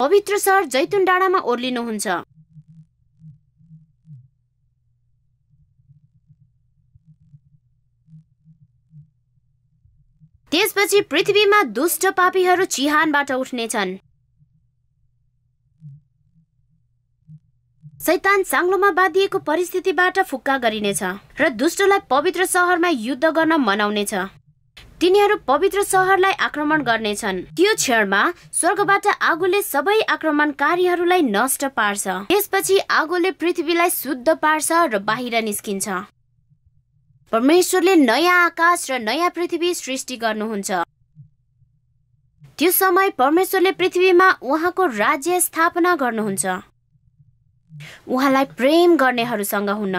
पवित्र सहर जैतुन डाँडामा ओर्लिनुहुन्छ। त्यसपछि पृथ्वीमा दुष्ट पापीहरू चिहानबाट उठ्नेछन्। शैतान साङ्लोमा बाँधिएको परिस्थितिबाट फुक्का गरिनेछ र दुष्टलाई पवित्र सहरमा युद्ध गर्न मनाउनेछ। तिनीहरू पवित्र सहरलाई आक्रमण गर्नेछन्। त्यो क्षणमा स्वर्गबाट आगोले सबै आक्रमणकारीहरूलाई नष्ट पार्छ। त्यसपछि आगोले पृथ्वीलाई शुद्ध पार्छ र बाहिर निस्किन्छ। परमेश्वरले नयाँ आकाश र नयाँ पृथ्वी सृष्टि गर्नुहुन्छ। त्यो समय परमेश्वरले पृथ्वीमा उहाँको राज्य स्थापना गर्नुहुन्छ। उहाँलाई प्रेम गर्नेहरूसँग हुन।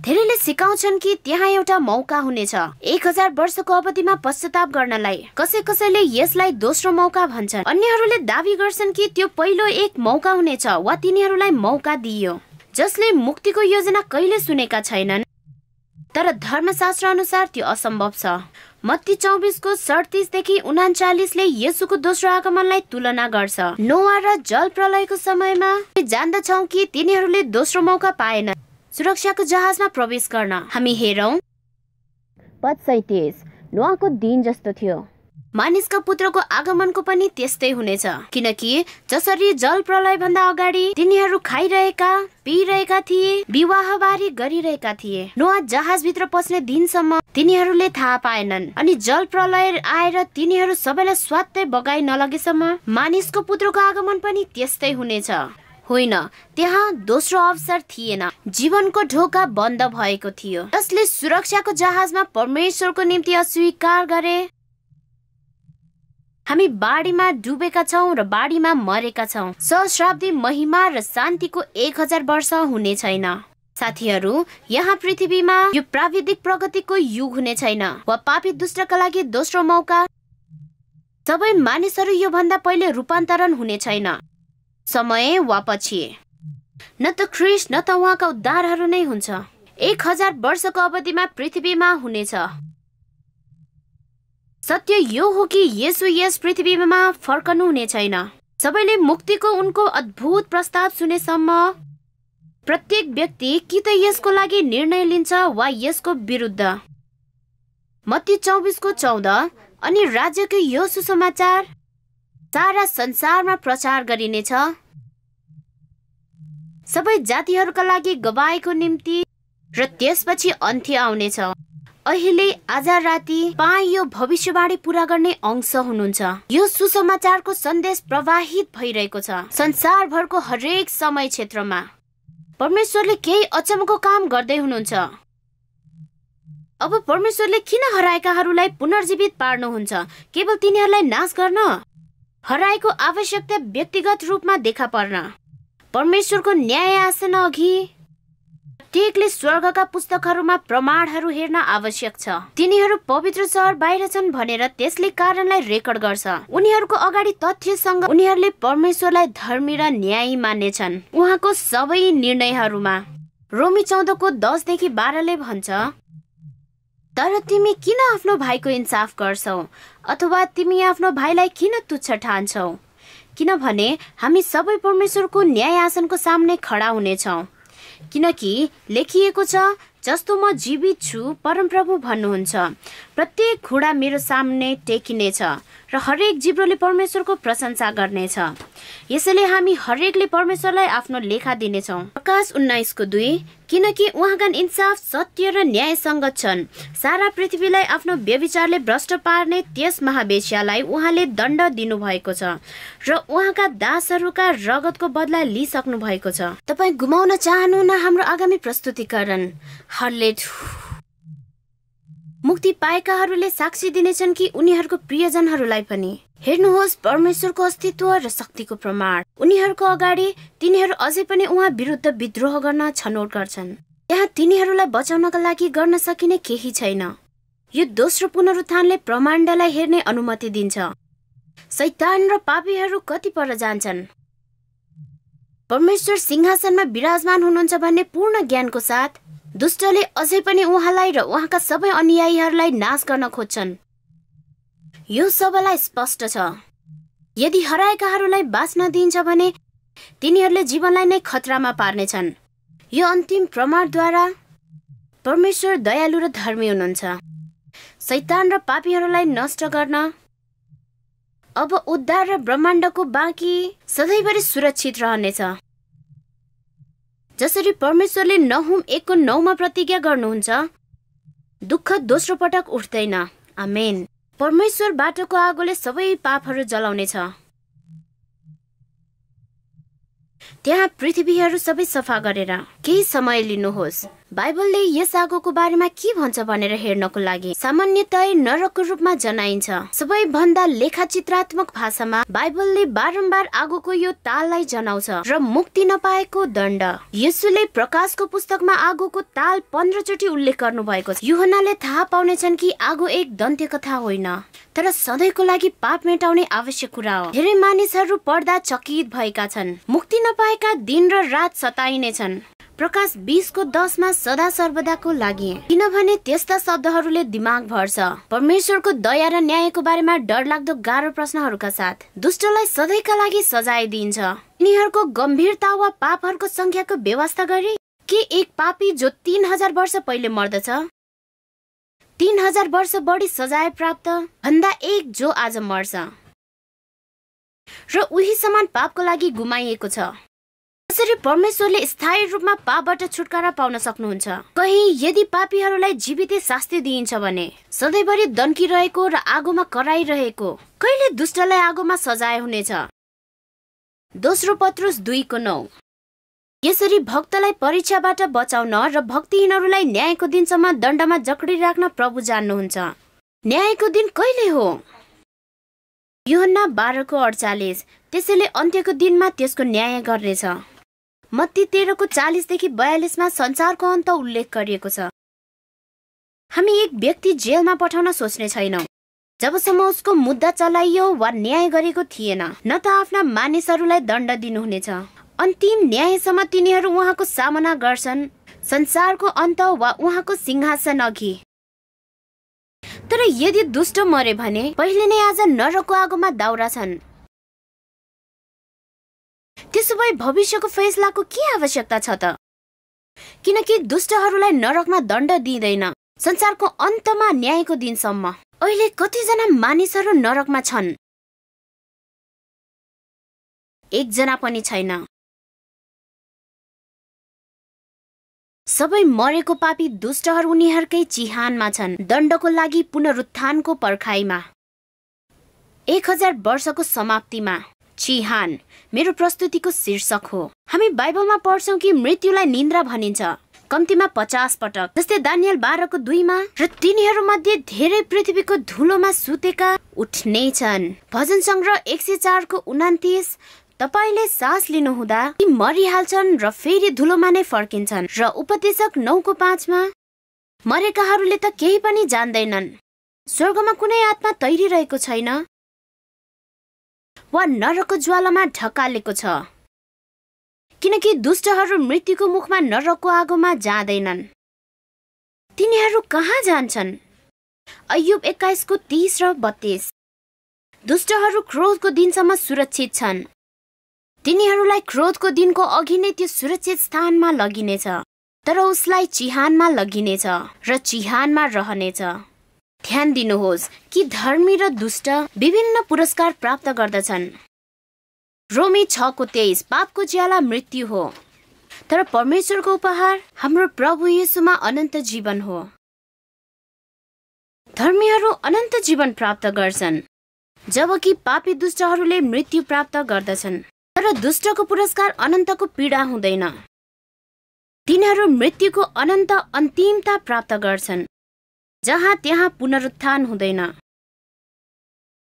धेरैले सिकाउँछन् कि त्यहाँ एउटा मौका हुनेछ 1000 वर्षको अवधिमा पश्चाताप गर्नलाई। कसैले यसलाई दोस्रो मौका भन्छन्। अन्यहरूले दावी गर्छन् कि त्यो पहिलो एक मौका हुनेछ वा तिनीहरूलाई मौका दिइयो जसले मुक्तिको योजना कहिले सुनेका छैनन्। तर धर्मशास्त्र अनुसार त्यो असम्भव छ। मत्ती 24:37 - 39 येशूको दोस्रो आगमनलाई तुलना गर्छ। नोआ र जल प्रलयको समयमा जान्दछौं कि तिनीहरूले दोस्रो मौका पाएन सुरक्षाको जहाजमा प्रवेश गर्न। हामी हेरौं पद 37 नोआको दिन जस्तो थियो। मानिसका पुत्रको आगमनको पनि त्यस्तै हुनेछ, किनकि जसरी जल प्रलय भन्दा अगाडि तिनीहरू खाइरहेका पिइरहेका थिए, विवाहबारी गरिरहेका थिए, नोआ जहाजभित्र पस्ने दिनसम्म तिनीहरूले थाहा पाएनन्। अनि जल प्रलय आएर तिनीहरू सबैलाई स्वात्तै बगाइ नलगेसम्म मानिसको पुत्रको आगमन पनि त्यस्तै हुनेछ। होइन, त्यहाँ दोस्रो अवसर थिएन। जीवनको ढोका बन्द भएको थियो। जसले सुरक्षाको जहाजमा परमेश्वरको निम्ति अस्वीकार गरे, हामी बाढीमा डुबेका छौं र बाढीमा मरेका छौं। सहस्राब्दी महिमा र शान्तिको 1000 वर्ष हुने छैन। साथीहरू, यहाँ पृथ्वीमा यो प्राविधिक प्रगतिको युग हुने छैन वा पापी दुष्टका लागि दोस्रो मौका। सबै मानिसहरू यो भन्दा पहिले रूपान्तरण हुने छैन, समय वा पछि। न त ख्रीष्ट न त उहाँका उद्धारहरू नै हुन्छ। 1000 वर्षको अवधिमा पृथ्वीमा हुनेछ। सत्य यो हो कि येशू यस पृथ्वीमा फर्कनु हुने छैन। सबैले मुक्तिको उनको अद्भुत प्रस्ताव सुनेसम्म प्रत्येक व्यक्ति कि त यसको लागि निर्णय लिन्छ वा यसको विरुद्ध। मत्ती 24:14 अनि राज्यको यो सुसमाचार सारा संसारमा प्रचार गरिनेछ सबै जातिहरूका लागि गवाईको निम्ति र त्यसपछि अन्त्य आउनेछ। अहिले आज राति यो भविष्यवाणी पूरा गर्ने अंश हुनुहुन्छ। यो सुसमाचारको सन्देश प्रवाहित भइरहेको छ संसारभरको हरेक समय क्षेत्रमा। परमेश्वरले केही अचम्मको काम गर्दै हुनुहुन्छ। अब परमेश्वरले किन हराएकाहरूलाई पुनर्जीवित पार्नुहुन्छ? केवल तिनीहरूलाई नाश गर्न? हराएको आवश्यकता व्यक्तिगत रूपमा देखा पर्न। परमेश्वरको न्याय आसन अघि प्रत्येकले स्वर्गका पुस्तकहरूमा प्रमाणहरू हेर्न आवश्यक छ। तिनीहरू पवित्र सहर बाहिर छन् भनेर त्यसले कारणलाई रेकर्ड गर्छ। उनीहरूको अगाडि तथ्यसँग उनीहरूले परमेश्वरलाई धर्मी र न्यायी मान्नेछन् उहाँको सबै निर्णयहरूमा। रोमी 14:10-12 भन्छ, तर तिमी किन आफ्नो भाइको इन्साफ गर्छौ अथवा तिमी आफ्नो भाइलाई किन तुच्छ ठान्छौ? किनभने हामी सबै परमेश्वरको न्याय आसनको सामने खडा हुनेछौँ। किनकि लेखिएको छ, जस्तो म जीवित छु परमप्रभु भन्नुहुन्छ, प्रत्येक घुँडा मेरो सामने टेकिनेछ र हरेक जिब्रोले परमेश्वरको प्रशंसा गर्नेछ। यसैले हामी हरेकले परमेश्वरलाई आफ्नो लेखा दिनेछौँ। प्रकाश 19:2 किनकि उहाँका इन्साफ सत्य र न्यायसँग छन्। सारा पृथ्वीलाई आफ्नो व्यभिचारले भ्रष्ट पार्ने त्यस महावेश्यालाई उहाँले दण्ड दिनुभएको छ र उहाँका दासहरूका रगतको बदला लिइसक्नु भएको छ। तपाईँ गुमाउन चाहनुहुन्न हाम्रो आगामी प्रस्तुतिकरण। मुक्ति पाएकाहरूले साक्षी दिनेछन् कि उनीहरूको प्रियजनहरूलाई पनि। हेर्नुहोस् परमेश्वरको अस्तित्व र शक्तिको प्रमाण। उनीहरूको अगाडि तिनीहरू अझै पनि उहाँ विरुद्ध विद्रोह गर्न छनौट गर्छन्। त्यहाँ तिनीहरूलाई बचाउनका लागि गर्न सकिने केही छैन। यो दोस्रो पुनरुत्थानले ब्रह्माण्डलाई हेर्ने अनुमति दिन्छ। शैतान र पापीहरू कति पर जान्छन्। परमेश्वर सिंहासनमा विराजमान हुनुहुन्छ भन्ने पूर्ण ज्ञानको साथ दुष्टले अझै पनि उहाँलाई र उहाँका सबै अनुयायीहरूलाई नाश गर्न खोज्छन्। यो सबैलाई स्पष्ट छ। यदि हराएकाहरूलाई बाँच्न दिइन्छ भने तिनीहरूले जीवनलाई नै खतरामा पार्नेछन्। यो अन्तिम प्रमाणद्वारा परमेश्वर दयालु र धर्मी हुनुहुन्छ। शैतान र पापीहरूलाई नष्ट गर्न अब उद्धार र ब्रह्माण्डको बाँकी सधैँभरि सुरक्षित रहनेछ। जसरी परमेश्वरले नहुम 1:9 प्रतिज्ञा गर्नुहुन्छ, दुःख दोस्रो पटक उठ्दैन। आमेन। परमेश्वर बाटोको आगोले सबै पापहरू जलाउनेछ। त्यहाँ पृथ्वीहरू सबै सफा गरेर केही समय लिनुहोस्। बाइबलले यस आगोको बारेमा के भन्छ भनेर हेर्नको लागि सामान्यतया नरकको रूपमा जनाइन्छ। सबैभन्दा लेखाचित्रात्मक भाषामा बाइबलले बारम्बार आगोको यो ताललाई जनाउँछ र मुक्ति नपाएको दण्ड। येशूले प्रकाशको पुस्तकमा आगोको ताल 15 चोटि उल्लेख गर्नु भएको छ। यूहन्नाले थाहा पाउनेछन् कि आगो एक दन्त्य कथा होइन, तर सधैँको लागि पाप मेटाउने आवश्यक कुरा हो। धेरै मानिसहरू पढ्दा चकित भएका छन्। मुक्ति नपाएका दिन र रात सताइनेछन्। प्रकाश 20:10 सदा सर्वदाको लागि, किनभने त्यस्ता शब्दहरूले दिमाग भर्छ। परमेश्वरको दया र न्यायको बारेमा डरलाग्दो गाह्रो प्रश्नहरूका साथ दुष्टलाई सधैँका लागि सजाय दिइन्छ। यिनीहरूको गम्भीरता वा पापहरूको संख्याको व्यवस्था गरी के एक पापी जो 3000 वर्ष पहिले मर्दछ 3000 वर्ष बढी सजाय प्राप्त भन्दा एक जो आज मर्छ र उही समान पापको लागि गुमाइएको छ। यसरी परमेश्वरले स्थायी रूपमा पापबाट छुटकारा पाउन सक्नुहुन्छ। कहीं यदि पापीहरूलाई जीवितै शास्ति दिइन्छ भने सधैँभरि दन्किरहेको र आगोमा कराइरहेको कहिले दुष्टलाई आगोमा सजाय हुनेछ। दोस्रो पत्रुस 2:9। यसरी भक्तलाई परीक्षाबाट बचाउन र भक्तिहीनहरूलाई न्यायको दिनसम्म दण्डमा जकडी राख्न प्रभु जान्नुहुन्छ। न्यायको दिन कहिले हो? यूहन्ना 12:48। त्यसैले अन्त्यको दिनमा त्यसको न्याय गर्नेछ। मत्ती 13:40-42 संसारको अन्त उल्लेख गरिएको छ। हामी एक व्यक्ति जेलमा पठाउन सोच्ने छैनौं जबसम्म उसको मुद्दा चलाइयो वा न्याय गरेको थिएन, न त आफ्ना मानिसहरूलाई दण्ड दिनुहुनेछ। अन्तिम न्यायसम्म तिनीहरू उहाँको सामना गर्छन्, संसारको अन्त वा उहाँको सिंहासन अघि। तर यदि दुष्ट मरे भने पहिले नै आज नरकको आगोमा दाउरा छन्। त्यसो भए भविष्यको फैसलाको के आवश्यकता छ त? किनकि दुष्टहरूलाई नरकमा दण्ड दिइँदैन संसारको अन्तमा न्यायको दिनसम्म। अहिले कतिजना मानिसहरू नरकमा छन्? एकजना पनि छैन। सबै मरेको पापी दुष्टहरू उनीहरूकै चिहानमा छन्, दण्डको लागि पुनरुत्थानको पर्खाइमा। 1000 वर्षको समाप्तिमा चिहान मेरो प्रस्तुतिको शीर्षक हो। हामी बाइबलमा पढ्छौं कि मृत्युलाई निन्द्रा भनिन्छ, कम्तीमा 50 पटक, जस्तै दानियल 12:2 र तिनीहरू मध्ये धेरै पृथ्वीको धुलोमा सुतेका उठ्नेछन्। भजन संग्रह 104:29 तपाईले सास लिनुहुँदा ती मरिहाल्छन् र फेरि धुलोमा नै फर्किन्छन्। र उपदेशक 9:5 मरेकाहरूले त केही पनि जान्दैनन्, स्वर्गमा कुनै आत्मा तैरिरहेको छैन वा नरकको ज्वालामा ढकालेको छ, किनकि दुष्टहरू मृत्युको मुखमा नरकको आगोमा जाँदैनन्। तिनीहरू कहाँ जान्छन्? अय्युब 21:30 र 32 दुष्टहरू क्रोधको दिनसम्म सुरक्षित छन्। तिनीहरूलाई क्रोधको दिनको अघि नै त्यो सुरक्षित स्थानमा लगिनेछ, तर उसलाई चिहानमा लगिनेछ र चिहानमा रहनेछ। ध्यान दिनुहोस् कि धर्मी र दुष्ट विभिन्न पुरस्कार प्राप्त गर्दछन्। रोमी 6:23 पापको ज्याला मृत्यु हो, तर परमेश्वरको उपहार हाम्रो प्रभु येशूमा अनन्त जीवन हो। धर्मीहरू अनन्त जीवन प्राप्त गर्छन्, जबकि पापी दुष्टहरूले मृत्यु प्राप्त गर्दछन्। तर दुष्टको पुरस्कार अनन्तको पीडा हुँदैन। तिनीहरू मृत्युको अनन्त अन्तिमता प्राप्त गर्छन्, जहाँ त्यहाँ पुनरुत्थान हुँदैन।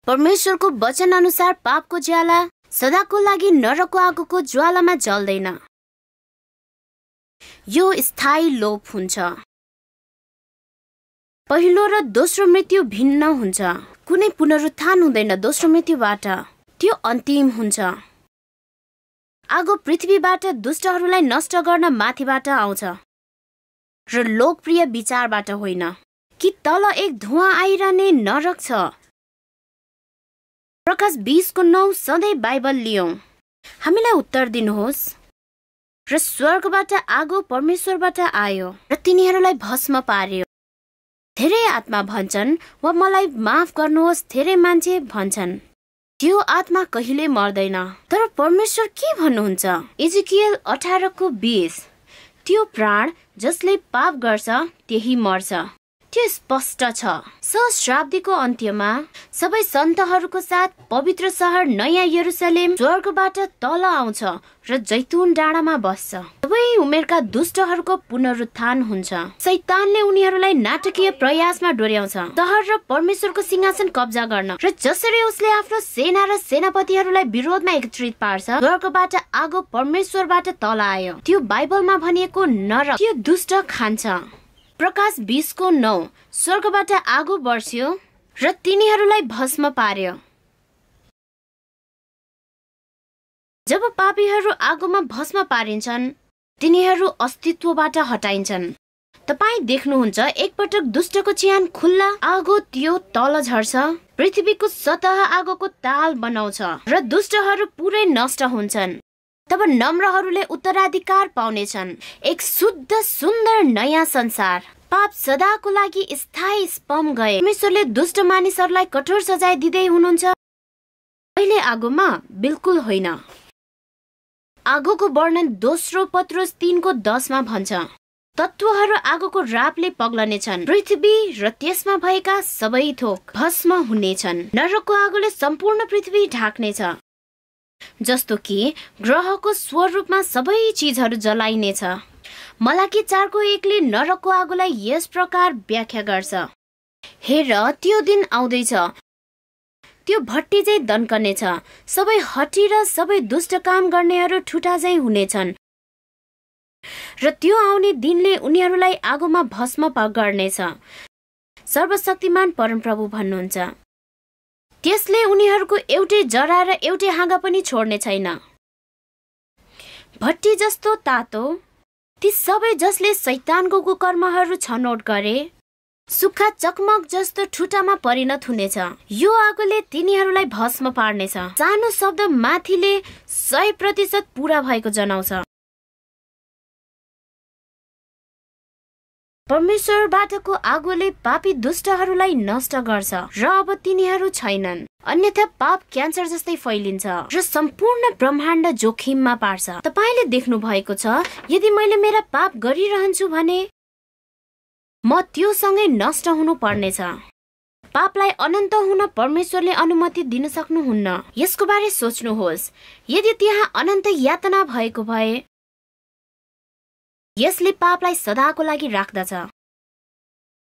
परमेश्वरको वचन अनुसार पापको ज्वाला सदाको लागि नरकको आगोको ज्वालामा जल्दैन। यो स्थायी लोप हुन्छ। पहिलो र दोस्रो मृत्यु भिन्न हुन्छ। कुनै पुनरुत्थान हुँदैन दोस्रो मृत्युबाट, त्यो अन्तिम हुन्छ। आगो पृथ्वीबाट दुष्टहरूलाई नष्ट गर्न माथिबाट आउँछ र लोकप्रिय विचारबाट होइन कि तल एक धुवाँ आइरहने नरक छ। प्रकाश 20:9 सधैँ बाइबल लियौं। हामीलाई उत्तर दिनुहोस्। र स्वर्गबाट आगो परमेश्वरबाट आयो र तिनीहरूलाई भस्म पार्यो। धेरै आत्मा भन्छन् वा मलाई माफ गर्नुहोस्, धेरै मान्छे भन्छन् त्यो आत्मा कहिले मर्दैन। तर परमेश्वर के भन्नुहुन्छ? इजकियल 18:20 त्यो प्राण जसले पाप गर्छ त्यही मर्छ। त्यो स्पष्ट छ। सहस्राब्दीको अन्त्यमा सबै सन्तहरूको साथ पवित्र सहर नयाँ यरुसलेम स्वर्गबाट तल आउँछ र जैतुन डाँडामा बस्छ। सबै उमेरका दुष्टहरूको पुनरुत्थान हुन्छ। शैतानले उनीहरूलाई नाटकीय प्रयासमा डोर्याउँछ सहर र परमेश्वरको सिंहासन कब्जा गर्न, र जसरी उसले आफ्नो सेना र सेनापतिहरूलाई विरोधमा एकत्रित पार्छ। स्वर्गबाट आगो परमेश्वरबाट तल आयो। त्यो बाइबलमा भनिएको नरक त्यो दुष्ट खान्छ। प्रकाश 20:9 स्वर्गबाट आगो बर्स्यो र तिनीहरूलाई भस्म पार्यो। जब पापीहरू आगोमा भस्म पारिन्छन्, तिनीहरू अस्तित्वबाट हटाइन्छन्। तपाई देख्नुहुन्छ एकपटक दुष्टको चिहान खुल्ला आगो त्यो तल झर्छ, पृथ्वीको सतह आगोको ताल बनाउँछ र दुष्टहरू पुरै नष्ट हुन्छन्। तब नम्रहरूले उत्तराधिकार पाउनेछन्, एक शुद्ध सुन्दर नयाँ संसार। पाप सदाको लागि स्थायी स्पम गए। परमेश्वरले दुष्ट मानिसहरूलाई कठोर सजाय दिँदै हुनुहुन्छ। अहिले आगोमा बिल्कुल होइन। आगोको वर्णन दोस्रो पत्रुस 3:10 भन्छ, तत्त्वहरू आगोको रापले पग्लनेछन्, पृथ्वी र त्यसमा भएका सबै थोक भस्म हुनेछन्। नरकको आगोले सम्पूर्ण पृथ्वी ढाक्नेछ, जस्तो कि ग्रहको स्वरूपमा सबै चीजहरू जलाइनेछ। मलाकी 4:1ले नरकको आगोलाई यस प्रकार व्याख्या गर्छ, हेर त्यो दिन आउँदैछ, त्यो भट्टी चाहिँ दन्कनेछ, सबै हटी र सबै दुष्ट काम गर्नेहरू ठुटा चाहिँ हुनेछन्, र त्यो आउने दिनले उनीहरूलाई आगोमा भस्म गर्नेछ। सर्वशक्तिमान परमप्रभु भन्नुहुन्छ, त्यसले उनीहरूको एउटै जरा र एउटै हाँगा पनि छोड्ने छैन। भट्टी जस्तो तातो ती सबै जसले शैतानको कुकर्महरू छनौट गरे, सुक्खा चकमक जस्तो ठुटामा परिणत हुनेछ। यो आगोले तिनीहरूलाई भस्म पार्नेछ। सानो शब्द माथिले 100% पूरा भएको जनाउँछ। परमेश्वरबाटको आगोले पापी दुष्टहरूलाई नष्ट गर्छ र अब तिनीहरू छैनन्। अन्यथा पाप क्यान्सर जस्तै फैलिन्छ र सम्पूर्ण ब्रह्माण्ड जोखिममा पार्छ। तपाईले देख्नु भएको छ, यदि मैले मेरा पाप गरिरहन्छु भने म त्यो सँगै नष्ट हुनु पर्नेछ। पापलाई अनन्त हुन परमेश्वरले अनुमति दिन सक्नुहुन्न। यसको बारे सोच्नुहोस्। यदि त्यहाँ अनन्त यातना भएको भए यसले पापलाई सदाको लागि राख्दछ।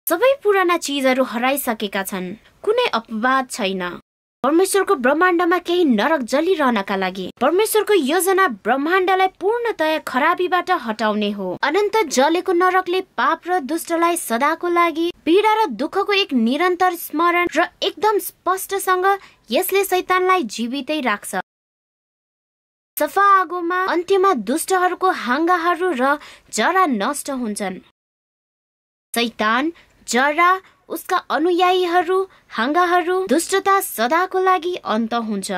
सबै पुराना चीजहरू हराइसकेका छन्। कुनै अपवाद छैन। परमेश्वरको ब्रह्माण्डमा केही नरक जलिरहनका लागि परमेश्वरको योजना ब्रह्माण्डलाई पूर्णतया खराबीबाट हटाउने हो। अनन्त जलेको नरकले पाप र दुष्टलाई सदाको लागि पीडा र दुःखको एक निरन्तर स्मरण र एकदम स्पष्टसँग यसले शैतानलाई जीवितै राख्छ। सफा आगोमा अन्त्यमा दुष्टहरूको हाँगाहरू र जरा नष्ट हुन्छन्। शैतान, जरा, उसका अनुयायीहरू, हाँगाहरू, दुष्टता सदाको लागि अन्त हुन्छ।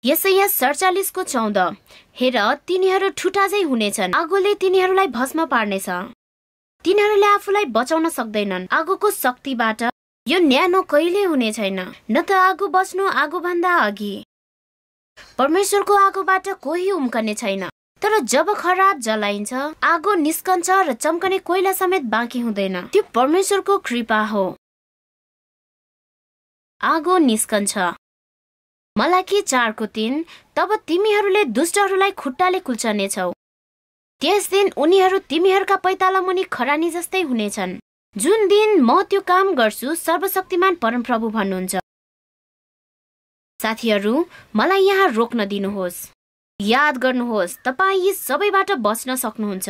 यसैया 47 को 14। हेर, तिनीहरू ठुटाझै हुनेछन्। आगोले तिनीहरूलाई भस्म पार्नेछ। तिनीहरूले आफूलाई बचाउन सक्दैनन्। आगोको शक्तिबाट यो न्यानो कहिले हुने छैन। न त आगो बच्नु आगो भन्दा अघि। परमेश्वरको आगोबाट कोही उम्कने छैन। तर जब खराब जलाइन्छ, आगो निस्कन्छ र चम्कने कोइला समेत बाँकी हुँदैन। त्यो परमेश्वरको कृपा हो। आगो निस्कन्छ। मलाकी 4:3। तब तिमीहरूले दुष्टहरूलाई खुट्टाले कुल्चनेछौ। त्यस दिन उनीहरू तिमीहरूका पैताला मुनि खरानी जस्तै हुनेछन्। जुन दिन म त्यो काम गर्छु, सर्वशक्तिमान परमप्रभु भन्नुहुन्छ। साथीहरू, मलाई यहाँ रोक्न दिनुहोस्। याद गर्नुहोस्, तपाईँ यी सबैबाट बच्न सक्नुहुन्छ,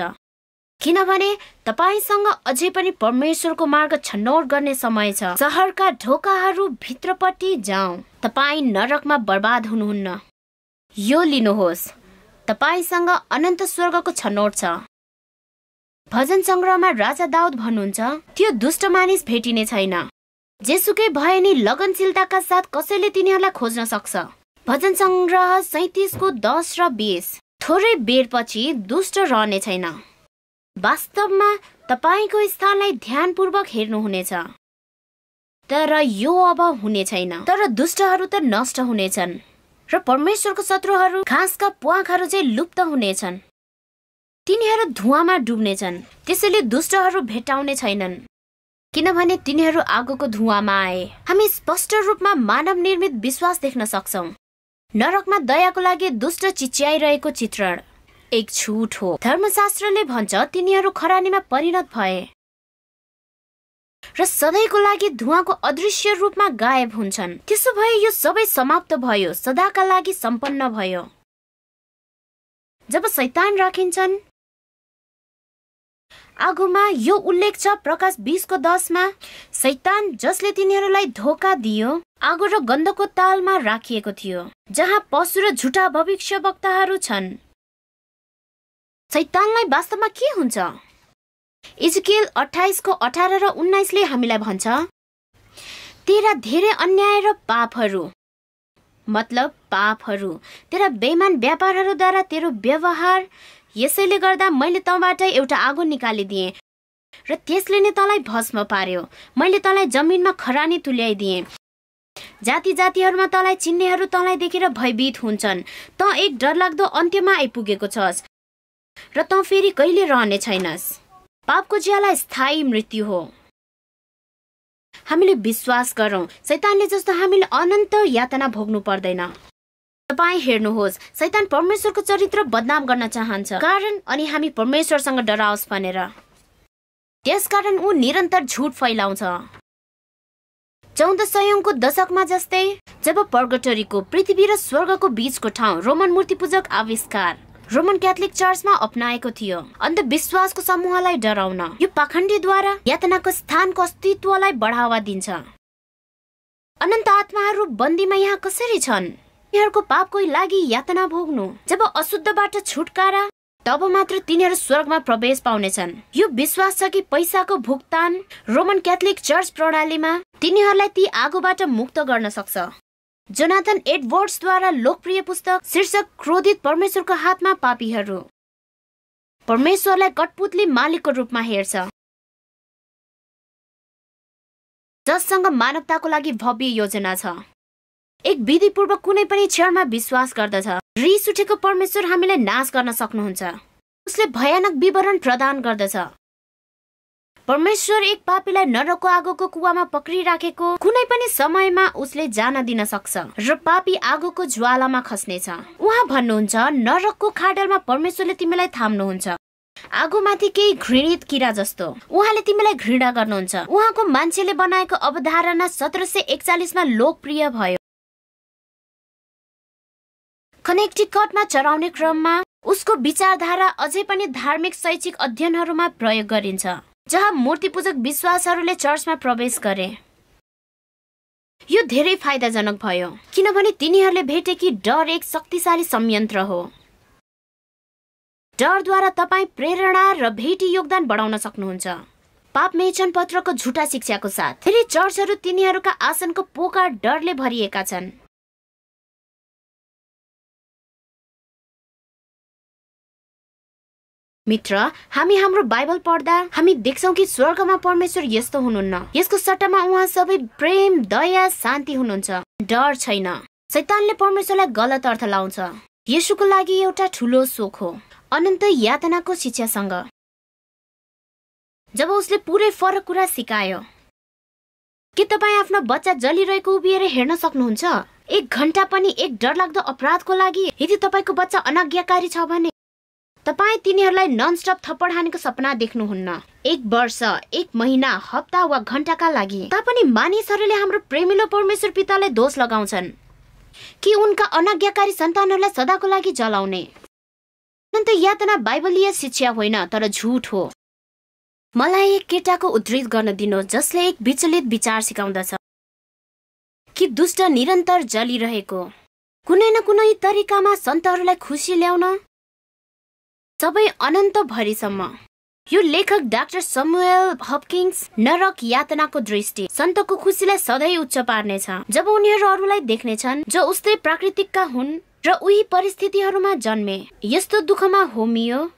किनभने तपाईसँग अझै पनि परमेश्वरको मार्ग छनौट गर्ने समय छ। शहरका ढोकाहरू भित्रपट्टि जाउँ। तपाईँ नरकमा बर्बाद हुनुहुन्न। यो लिनुहोस्, तपाईसँग अनन्त स्वर्गको छनौट छ। भजन संग्रहमा राजा दाउद भन्नुहुन्छ, त्यो दुष्ट मानिस भेटिने छैन। जेसुकै भए नि लगनशीलताका साथ कसैले तिनीहरूलाई खोज्न सक्छ। भजन संग्रह 37 को 10 र 20। थोरै बेरपछि दुष्ट रहने छैन। वास्तवमा तपाईको स्थानलाई ध्यानपूर्वक हेर्नुहुनेछ। तर यो अब हुने छैन। तर दुष्टहरू त नष्ट हुनेछन् र परमेश्वरको शत्रुहरू घाँसका प्वाखहरू चाहिँ लुप्त हुनेछन्। तिनीहरू धुवामा डुब्नेछन्। त्यसैले दुष्टहरू भेटाउने छैनन्, किनभने तिनीहरू आगोको धुवामा आए। हामी स्पष्ट रूपमा मानव निर्मित विश्वास देख्न सक्छौं। नरकमा दयाको लागि दुष्ट चिच्याइरहेको चित्रण एक झुट हो। धर्मशास्त्रले भन्छ तिनीहरू खरानीमा परिणत भए र सधैँको लागि धुवाको अदृश्य रूपमा गायब हुन्छन्। त्यसो भए यो सबै समाप्त भयो, सदाका लागि सम्पन्न भयो। जब शैतान राखिन्छन् आगोमा, यो उल्लेख छ प्रकाश 20 को 10 मा। शैतान जसले तिनीहरूलाई धोका दियो, आगो र गन्धको तालमा राखिएको थियो, जहाँ पशु र झुटा भविष्यवक्ताहरू छन्। शैतानलाई वास्तवमा के हुन्छ? इजकेल 28 को 18 र 19 ले हामीलाई भन्छ, तेरा धेरै अन्याय र पापहरू, मतलब पापहरू, तेरा बेइमान व्यापारहरूद्वारा तेरो व्यवहार, यसैले गर्दा मैले तँबाट एउटा आगो निकालिदिएँ र त्यसले नै तँलाई भस्म पार्यो। मैले तँलाई जमिनमा खरानी तुल्याइदिएँ। जाति जातिहरूमा तँलाई चिन्नेहरू तँलाई देखेर भयभीत हुन्छन्। तँ एक डरलाग्दो अन्त्यमा आइपुगेको छस् र तँ फेरि कहिले रहने छैनस्। पापको ज्याला स्थायी मृत्यु हो। हामीले विश्वास गरौँ, शैतानले जस्तो हामीले अनन्त यातना भोग्नु पर्दैन। तपाईँ हेर्नुहोस्, शैतान परमेश्वरको चरित्र बदनाम गर्न चाहन्छ, कारण अनि हामी परमेश्वरसँग डराओस् भनेर। त्यसकारण ऊ निरन्तर झुट फैलाउँछ। 1400 को दशकमा जस्तै जब पर्गटरीको पृथ्वी र स्वर्गको बीचको ठाउँ रोमन मूर्तिपूजक आविष्कार रोमन क्याथोलिक चर्चमा अपनाएको थियो, अन्धविश्वासको समूहलाई डराउन। यो पाखण्डीद्वारा यातनाको स्थानको अस्तित्वलाई बढावा दिन्छ। अनन्त आत्माहरू बन्दीमा यहाँ कसरी छन्? यिनीहरूको पापको लागि यातना भोग्नु। जब अशुद्धबाट छुटकारा तब मात्र तिनीहरू स्वर्गमा प्रवेश पाउनेछन्। यो विश्वास छ कि पैसाको भुक्तान रोमन क्याथोलिक चर्च प्रणालीमा तिनीहरूलाई ती आगोबाट मुक्त गर्न सक्छ। जोनाथन एडवर्ड्सद्वारा लोकप्रिय पुस्तक शीर्षक क्रोधित परमेश्वरको हातमा पापीहरू परमेश्वरलाई कठपुतली मालिकको रूपमा हेर्छ, जससँग मानवताको लागि भव्य योजना छ। एक विधिपूर्वक कुनै पनि क्षणमा विश्वास गर्दछ। रिस उठेको परमेश्वर हामीलाई नाश गर्न सक्नुहुन्छ। उसले भयानक विवरण प्रदान गर्दछ। परमेश्वर एक पापीलाई नरकको आगोको कुवामा पक्रिराखेको कुनै पनि समयमा उसले जान दिन सक्छ र पापी आगोको ज्वालामा खस्नेछ। उहाँ भन्नुहुन्छ, नरकको खाडलमा परमेश्वरले तिमीलाई थाम्नुहुन्छ, आगोमाथि केही घृणित किरा जस्तो। उहाँले तिमीलाई घृणा गर्नुहुन्छ। उहाँको मान्छेले बनाएको अवधारणा 1741 मा लोकप्रिय भयो। कनेक्टिकटमा चराउने क्रममा उसको विचारधारा अझै पनि धार्मिक शैक्षिक अध्ययनहरूमा प्रयोग गरिन्छ, जहाँ मूर्तिपूजक विश्वासहरूले चर्चमा प्रवेश गरे। यो धेरै फाइदाजनक भयो किनभने तिनीहरूले भेटे कि डर एक शक्तिशाली संयन्त्र हो। डरद्वारा तपाईँ प्रेरणा र भेटी योगदान बढाउन सक्नुहुन्छ। पाप मेचन पत्रको झुटा शिक्षाको साथ धेरै चर्चहरू तिनीहरूका आसनको पोका डरले भरिएका छन्। मित्र, हामी हाम्रो बाइबल पढ्दा हामी देख्छौं कि स्वर्गमा परमेश्वर यस्तो हुनुहुन्न। यसको सट्टामा उहाँ सबै प्रेम, दया, शान्ति हुनुहुन्छ। डर छैन। शैतानले परमेश्वरलाई गलत अर्थ लाउँछ। येशूको लागि एउटा ठूलो शोक हो अनन्त यातनाको शिक्षासँग। जब उसले पुरै फरक कुरा सिकायो। के तपाईँ आफ्नो बच्चा जलिरहेको उभिएर हेर्न सक्नुहुन्छ? 1 घण्टा पनि एक डरलाग्दो अपराधको लागि? यदि तपाईँको बच्चा अनाज्ञाकारी छ भने तपाईँ तिनीहरूलाई ननस्टप थप्पड हानेको सपना देख्नुहुन्न। 1 वर्ष, 1 महिना, हप्ता वा घण्टाका लागि तापनि मानिसहरूले हाम्रो प्रेमिलो परमेश्वर पितालाई दोष लगाउँछन् कि उनका अनाज्ञाकारी सन्तानहरूलाई सदाको लागि जलाउने। अनन्त यातना बाइबलीय शिक्षा होइन, तर झुट हो। मलाई एक केटाको उद्धृत गर्न दिनुहोस् जसले एक विचलित विचार सिकाउँदछ कि दुष्ट निरन्तर जलिरहेको कुनै न कुनै तरिकामा सन्तहरूलाई खुसी ल्याउन सबै अनन्त भरिसम्म। यो लेखक डाक्टर समुएल हपकिन्स नरक यातनाको दृष्टि सन्तको खुसीलाई सधैँ उच्च पार्नेछ जब उनीहरू अरूलाई देख्नेछन् जो उस्तै प्राकृतिकका हुन् र उही परिस्थितिहरूमा जन्मे। यस्तो दुःखमा होमियो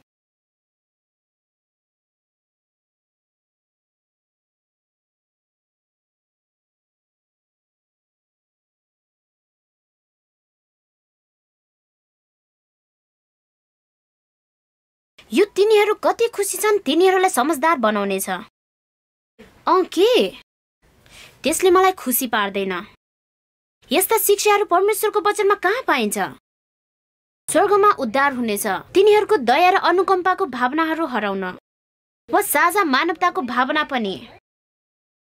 यो तिनीहरू कति खुसी छन् तिनीहरूलाई समझदार बनाउनेछ। के त्यसले मलाई खुसी पार्दैन। यस्ता शिक्षाहरू परमेश्वरको वचनमा कहाँ पाइन्छ? स्वर्गमा उद्धार हुनेछ तिनीहरूको दया र अनुकम्पाको भावनाहरू हराउन वा साझा मानवताको भावना पनि।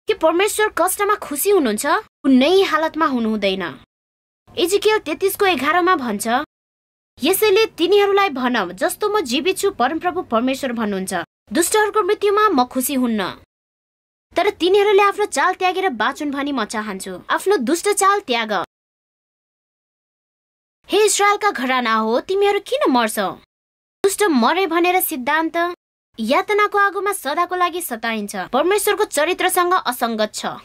के परमेश्वर कष्टमा खुसी हुनुहुन्छ? कुनै हालतमा हुनुहुँदैन। एजिकियल 33:11 भन्छ, यसैले तिनीहरूलाई भन जस्तो म जीवित छु परमप्रभु परमेश्वर भन्नुहुन्छ, दुष्टहरूको मृत्युमा म खुसी हुन्न, तर तिनीहरूले आफ्नो चाल त्यागेर बाँचुन् भनी म चाहन्छु। आफ्नो दुष्ट चाल त्याग। हे इस्राएलका घराना हो, तिमीहरू किन मर्छौ? दुष्ट मरे भनेर सिद्धान्त यातनाको आगोमा सदाको लागि सताइन्छ। परमेश्वरको चरित्रसँग असङ्गत छ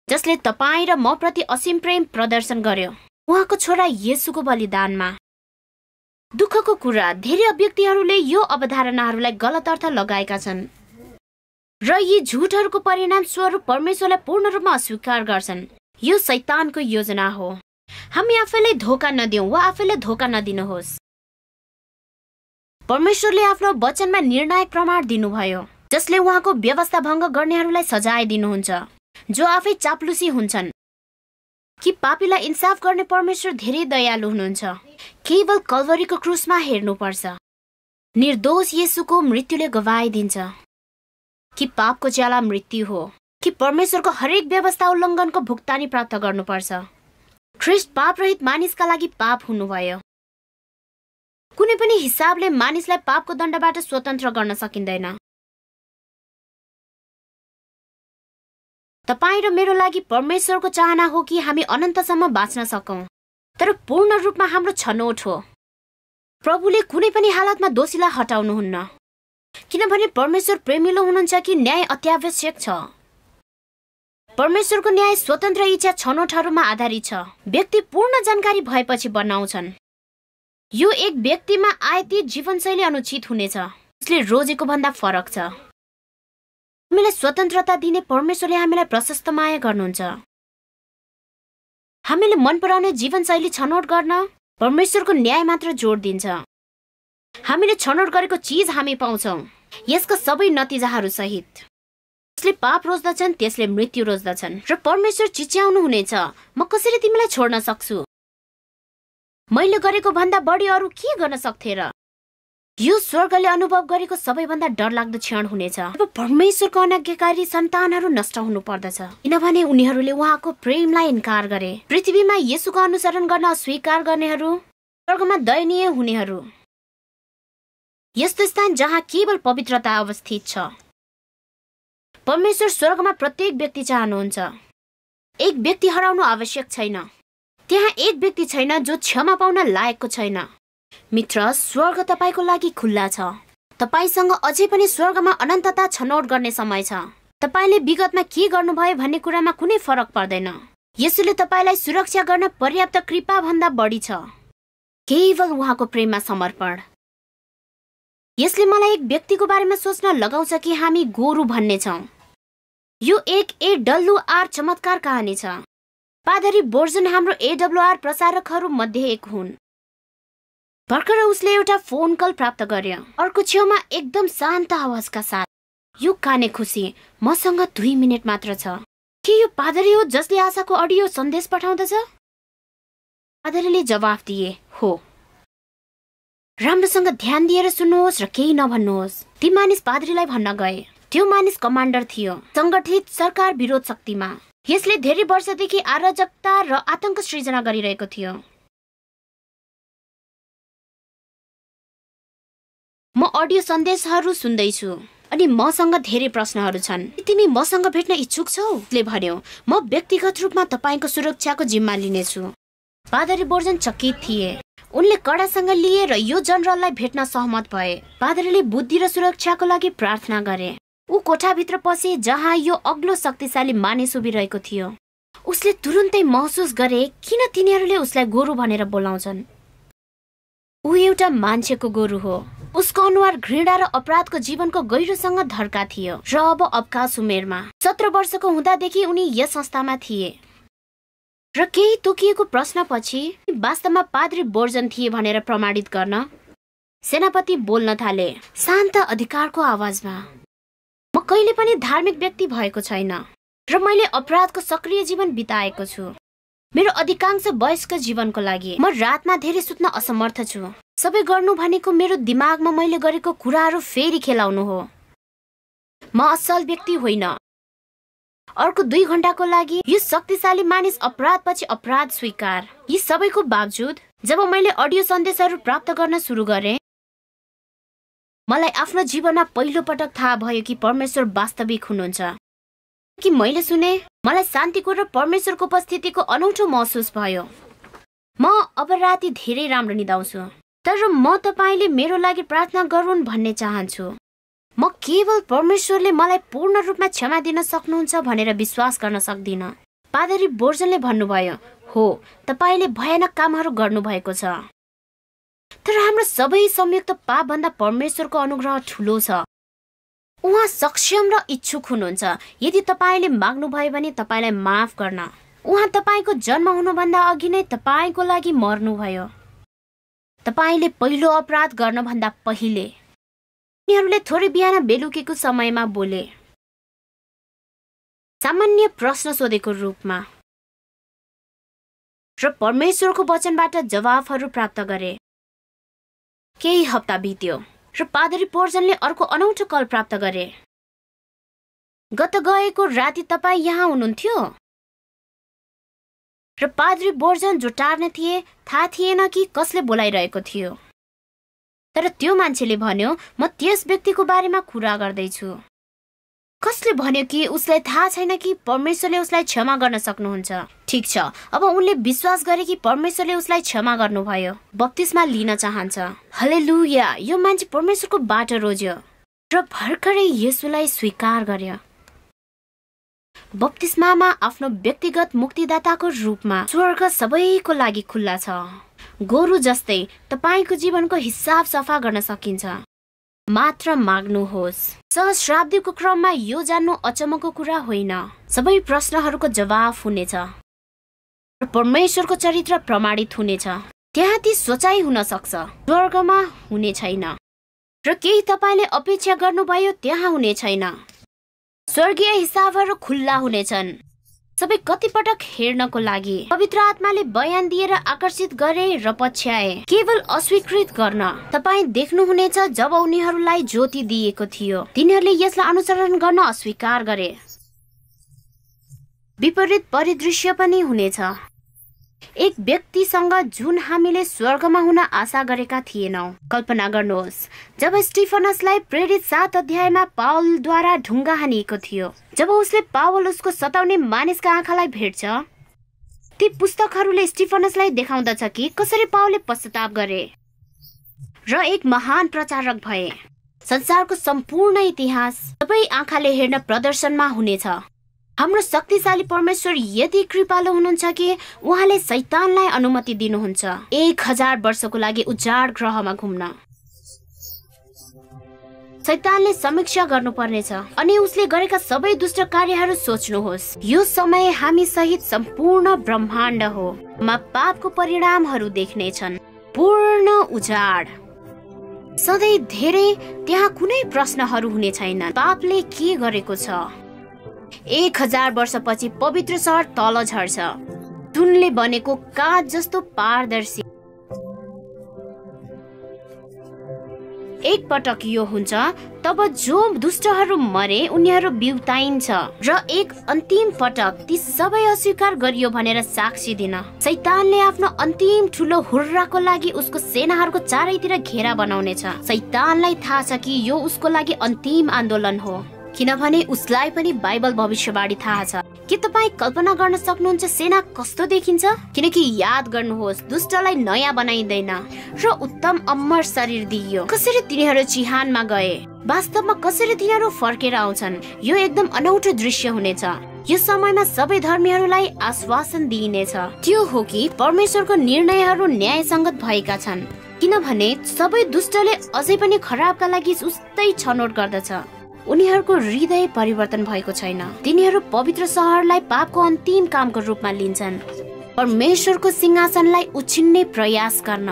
जसले तपाईँ र म प्रति असीम प्रेम प्रदर्शन गर्यो उहाँको छोरा येशूको बलिदानमा। दुःखको कुरा, धेरै अभ्यक्तिहरूले यो अवधारणाहरूलाई गलत अर्थ लगाएका छन् र यी झुटहरूको परिणाम स्वरूप परमेश्वरलाई पूर्ण रूपमा अस्वीकार गर्छन्। यो शैतानको योजना हो। हामी आफैलाई धोका नदिउँ वा आफैलाई धोका नदिनुहोस्। परमेश्वरले आफ्नो वचनमा निर्णायक प्रमाण दिनुभयो जसले उहाँको व्यवस्था भङ्ग गर्नेहरूलाई सजाय दिनुहुन्छ जो आफै चाप्लुसी हुन्छन्। कि पापीलाई इन्साफ गर्ने परमेश्वर धेरै दयालु हुनुहुन्छ। केवल कल्भरीको क्रुसमा हेर्नुपर्छ। निर्दोष येशूको मृत्युले गवाही दिन्छ कि पापको ज्याला मृत्यु हो, कि परमेश्वरको हरेक व्यवस्था उल्लङ्घनको भुक्तानी प्राप्त गर्नुपर्छ। ख्रीष्ट पापरहित मानिसका लागि पाप हुनुभयो। कुनै पनि हिसाबले मानिसलाई पापको दण्डबाट स्वतन्त्र गर्न सकिँदैन। तपाईँ र मेरो लागि परमेश्वरको चाहना हो कि हामी अनन्तसम्म बाँच्न सकौं, तर पूर्ण रूपमा हाम्रो छनौट हो प्रभुले कुनै पनि हालतमा दोषीलाई हटाउनुहुन्न, किनभने परमेश्वर प्रेमिलो हुनुहुन्छ कि न्याय अत्यावश्यक छ। परमेश्वरको न्याय स्वतन्त्र इच्छा छनौटहरूमा आधारित छ। व्यक्ति पूर्ण जानकारी भएपछि बनाउँछन्। यो एक व्यक्तिमा आयती जीवनशैली अनुचित हुनेछ, उसले रोजेको भन्दा फरक छ। हामीलाई स्वतन्त्रता दिने परमेश्वरले हामीलाई प्रशस्त माया गर्नुहुन्छ। हामीले मन पराउने जीवनशैली छनौट गर्न परमेश्वरको न्याय मात्र जोड दिन्छ। हामीले छनौट गरेको चीज हामी पाउँछौँ, यसका सबै नतिजाहरू सहित। जसले पाप रोज्दछन् त्यसले मृत्यु रोज्दछन्, र परमेश्वर चिच्याउनु हुनेछ, म कसरी तिमीलाई छोड्न सक्छु? मैले गरेको भन्दा बढी अरू के गर्न सक्थे र? यो स्वर्गले अनुभव गरेको सबैभन्दा डरलाग्दो क्षण हुनेछ जब परमेश्वरको अनाज्ञाकारी सन्तानहरू नष्ट हुनु पर्दछ, किनभने उनीहरूले उहाँको प्रेमलाई इन्कार गरे। पृथ्वीमा येशूको अनुसरण गर्न अस्वीकार गर्नेहरू स्वर्गमा दयनीय हुनेहरू। यस्तो स्थान जहाँ केवल पवित्रता अवस्थित छ। परमेश्वर स्वर्गमा प्रत्येक व्यक्ति चाहनुहुन्छ। एक व्यक्ति हराउनु आवश्यक छैन। त्यहाँ एक व्यक्ति छैन जो क्षमा पाउन लायकको छैन। मित्र, स्वर्ग तपाईको लागि खुल्ला छ। तपाईसँग अझै पनि स्वर्गमा अनन्तता छनौट गर्ने समय छ। तपाईले विगतमा के गर्नुभयो भन्ने कुरामा कुनै फरक पर्दैन। यसैले तपाईलाई सुरक्षा गर्न पर्याप्त कृपा भन्दा बढी छ, केवल उहाँको प्रेममा समर्पण। यसले मलाई एक व्यक्तिको बारेमा सोच्न लगाउँछ कि हामी गोरु भन्ने छौं। यो एक AWR चमत्कार कहानी छ। पादरी बोर्जन हाम्रो AWR प्रसारकहरू मध्ये एक हुन्। भर्खर उसले एउटा फोन कल प्राप्त गर्यो, अर्को छेउमा एकदम शान्त आवाजका साथ। यो काने खुसी, मसँग 2 मिनेट मात्र छ। के यो पादरी हो जसले आशाको अडियो सन्देश पठाउँदछ? पादरीले जवाफ दिए, हो। राम्रोसँग ध्यान दिएर सुन्नुहोस् र केही नभन्नुहोस्। ती मानिस पादरीलाई भन्न गए। त्यो मानिस कमान्डर थियो, संगठित सरकार विरोध शक्तिमा। यसले धेरै वर्षदेखि अराजकता र आतंक सृजना गरिरहेको थियो। म अडियो सन्देशहरू सुन्दैछु अनि मसँग धेरै प्रश्नहरू छन्। तिमी मसँग भेट्न इच्छुक छौ? उसले भन्यो। म व्यक्तिगत रूपमा तपाईको सुरक्षाको जिम्मा लिनेछु। पादरी बोर्जन चकित थिए। उनले कडासँग लिए र यो जनरललाई भेट्न सहमत भए। पादरीले बुद्धि र सुरक्षाको लागि प्रार्थना गरे। ऊ कोठाभित्र पसे जहाँ यो अग्लो शक्तिशाली मानिस उभिरहेको थियो। उसले तुरुन्तै महसुस गरे किन तिनीहरूले उसलाई गोरु भनेर बोलाउँछन्। ऊ एउटा मान्छेको गोरु हो। उसको अनुहार घृणा र अपराधको जीवनको गहिरोसँग धर्का थियो र अब अवकाश उमेरमा 17 वर्षको हुँदादेखि उनी यस संस्थामा थिए। र केही तोकिएको प्रश्नपछि वास्तवमा पादरी बोर्जन थिए भनेर प्रमाणित गर्न सेनापति बोल्न थाले, शान्त अधिकारको आवाजमा। म कहिले पनि धार्मिक व्यक्ति भएको छैन र मैले अपराधको सक्रिय जीवन बिताएको छु। मेरो अधिकांश वयस्क जीवनको लागि म रातमा धेरै सुत्न असमर्थ छु। सबै गर्नु भनेको मेरो दिमागमा मैले गरेको कुराहरू फेरि खेलाउनु हो। म असल व्यक्ति होइन। अर्को 2 घण्टाको लागि यो शक्तिशाली मानिस अपराधपछि अपराध स्वीकार। यी सबैको बावजुद जब मैले अडियो सन्देशहरू प्राप्त गर्न सुरु गरेँ, मलाई आफ्नो जीवनमा पहिलो पटक थाहा भयो कि परमेश्वर वास्तविक हुनुहुन्छ। कि मैले सुने, मलाई शान्तिको र परमेश्वरको उपस्थितिको अनौठो महसुस भयो। म अब राति धेरै राम्रो निदाउँछु, तर म तपाईले मेरो लागि प्रार्थना गरून् भन्ने चाहन्छु। म केवल परमेश्वरले मलाई पूर्ण रूपमा क्षमा दिन सक्नुहुन्छ भनेर विश्वास गर्न सक्दिन। पादरी बोर्जनले भन्नुभयो, हो, तपाईले भयानक कामहरू गर्नुभएको छ, तर हाम्रो सबै संयुक्त पाप भन्दा परमेश्वरको अनुग्रह ठुलो छ। उहाँ सक्षम र इच्छुक हुनुहुन्छ यदि तपाईले माग्नुभयो भने तपाईलाई माफ गर्न। उहाँ तपाईको जन्म हुनुभन्दा अघि नै तपाईको लागि मर्नुभयो। तपाईले पहिलो अपराध गर्नभन्दा पहिले। उनीहरूले थोरै बिहान बेलुकीको समयमा बोले, सामान्य प्रश्न सोधेको रूपमा, र परमेश्वरको वचनबाट जवाफहरू प्राप्त गरे। केही हप्ता बित्यो र पादरी बोर्जनले अर्को अनौठो कल प्राप्त गरे। गत गएको राति तपाईँ यहाँ हुनुहुन्थ्यो? र पादरी बोर्जन जो टार्ने थिए थाहा थिएन कि कसले बोलाइरहेको थियो। तर त्यो मान्छेले भन्यो, म त्यस व्यक्तिको बारेमा कुरा गर्दैछु। कसले भन्यो कि उसलाई थाहा छैन कि परमेश्वरले उसलाई क्षमा गर्न सक्नुहुन्छ? ठिक छ, अब उनले विश्वास गरे कि परमेश्वरले उसलाई क्षमा गर्नुभयो, बप्तिस्मा लिन चाहन्छ। हालेलुया! यो मान्छे परमेश्वरको बाटो रोज्यो र भर्खरै येशूलाई स्वीकार गर्यो। बप्तिस्मामा आफ्नो व्यक्तिगत मुक्तिदाताको रूपमा स्वर्ग सबैको लागि खुल्ला छ। गोरु जस्तै तपाईको जीवनको हिसाब सफा गर्न सकिन्छ। मात्र माग्नुहोस्। सहस्राब्दीको क्रममा यो जान्नु अचम्मको कुरा होइन। सबै प्रश्नहरूको जवाफ हुनेछ र परमेश्वरको चरित्र प्रमाणित हुनेछ। त्यहाँ ती सोचाइ हुन सक्छ, स्वर्गमा हुने छैन, र केही तपाईले अपेक्षा गर्नुभयो त्यहाँ हुने छैन। स्वर्गीय हिसाबहरू खुल्ला हुनेछन्। सबै कतिपटक हेर्नको लागि पवित्र आत्माले बयान दिएर आकर्षित गरे र पछ्याए। केवल अस्वीकृत गर्न तपाई देख्नुहुनेछ जब उनीहरूलाई ज्योति दिएको थियो, तिनीहरूले यसलाई अनुसरण गर्न अस्वीकार गरे। विपरीत परिदृश्य पनि हुनेछ। एक व्यक्तिसँग जुन हामीले स्वर्गमा हुन आशा गरेका थिएनौं। कल्पना गर्नुहोस्, जब स्टिफनसलाई प्रेरित 7 अध्यायमा पावलद्वारा ढुङ्गा हानिएको थियो, जब उसले पावल उसको सताउने मानिसका आँखालाई भेट्छ, ती पुस्तकहरूले स्टिफनसलाई देखाउँदछ कि कसरी पावलले पश्चाताप गरे र एक महान प्रचारक भए। संसारको सम्पूर्ण इतिहास सबै आँखाले हेर्न प्रदर्शनमा हुनेछ। हाम्रो शक्तिशाली परमेश्वर यति कृपालु हुनुहुन्छ कि उहाँले शैतानलाई अनुमति दिनुहुन्छ 1000 वर्षको लागि उजाड ग्रहमा घुम्न। शैतानले समीक्षा गर्नुपर्नेछ अनि उसले गरेका सबै दुष्ट कार्यहरू सोच्नुहोस्। यो समय हामी सहित सम्पूर्ण ब्रह्माण्ड हो मा पापको परिणामहरू देख्नेछन्। पूर्ण उजाड। सधैँ धेरै त्यहाँ कुनै प्रश्नहरू हुने छैन। पापले के गरेको छ? 1000 वर्षपछि पवित्र सहर तल झर्छ, सुनले बनेको काँच जस्तो पारदर्शी। एक पटक यो हुन्छ तब जो दुष्टहरू मरे उनीहरू बिउताइन्छ र एक अन्तिम पटक ती सबै अस्वीकार गरियो भनेर साक्षी दिन शैतानले आफ्नो अन्तिम ठुलो हुर्राको लागि उसको सेनाहरूको चारैतिर घेरा बनाउनेछ। शैतानलाई थाहा छ कि यो उसको लागि अन्तिम आन्दोलन हो, किनभने उसलाई पनि बाइबल भविष्यवाणी थाहा छ। के तपाईँ कल्पना गर्न सक्नुहुन्छ सेना कस्तो देखिन्छ? किनकि याद गर्नुहोस्, दुष्टलाई नयाँ बनाइँदैन र उत्तम अमर शरीर दिइयो। कसरी तिनीहरू चिहानमा गए, वास्तवमा कसरी तिनीहरू फर्केर आउँछन्, यो एकदम अनौठो दृश्य हुनेछ। यो समयमा सबै धर्मीहरूलाई आश्वासन दिइनेछ, त्यो हो कि परमेश्वरको निर्णयहरू न्यायसङ्गत भएका छन्, किनभने सबै दुष्टले अझै पनि खराबका लागि उस्तै छनौट गर्दछ। उनीहरूको हृदय परिवर्तन भएको छैन। तिनीहरू पवित्र सहरलाई पापको अन्तिम कामको रूपमा लिन्छन्, परमेश्वरको सिंहासनलाई उछिन्ने प्रयास गर्न।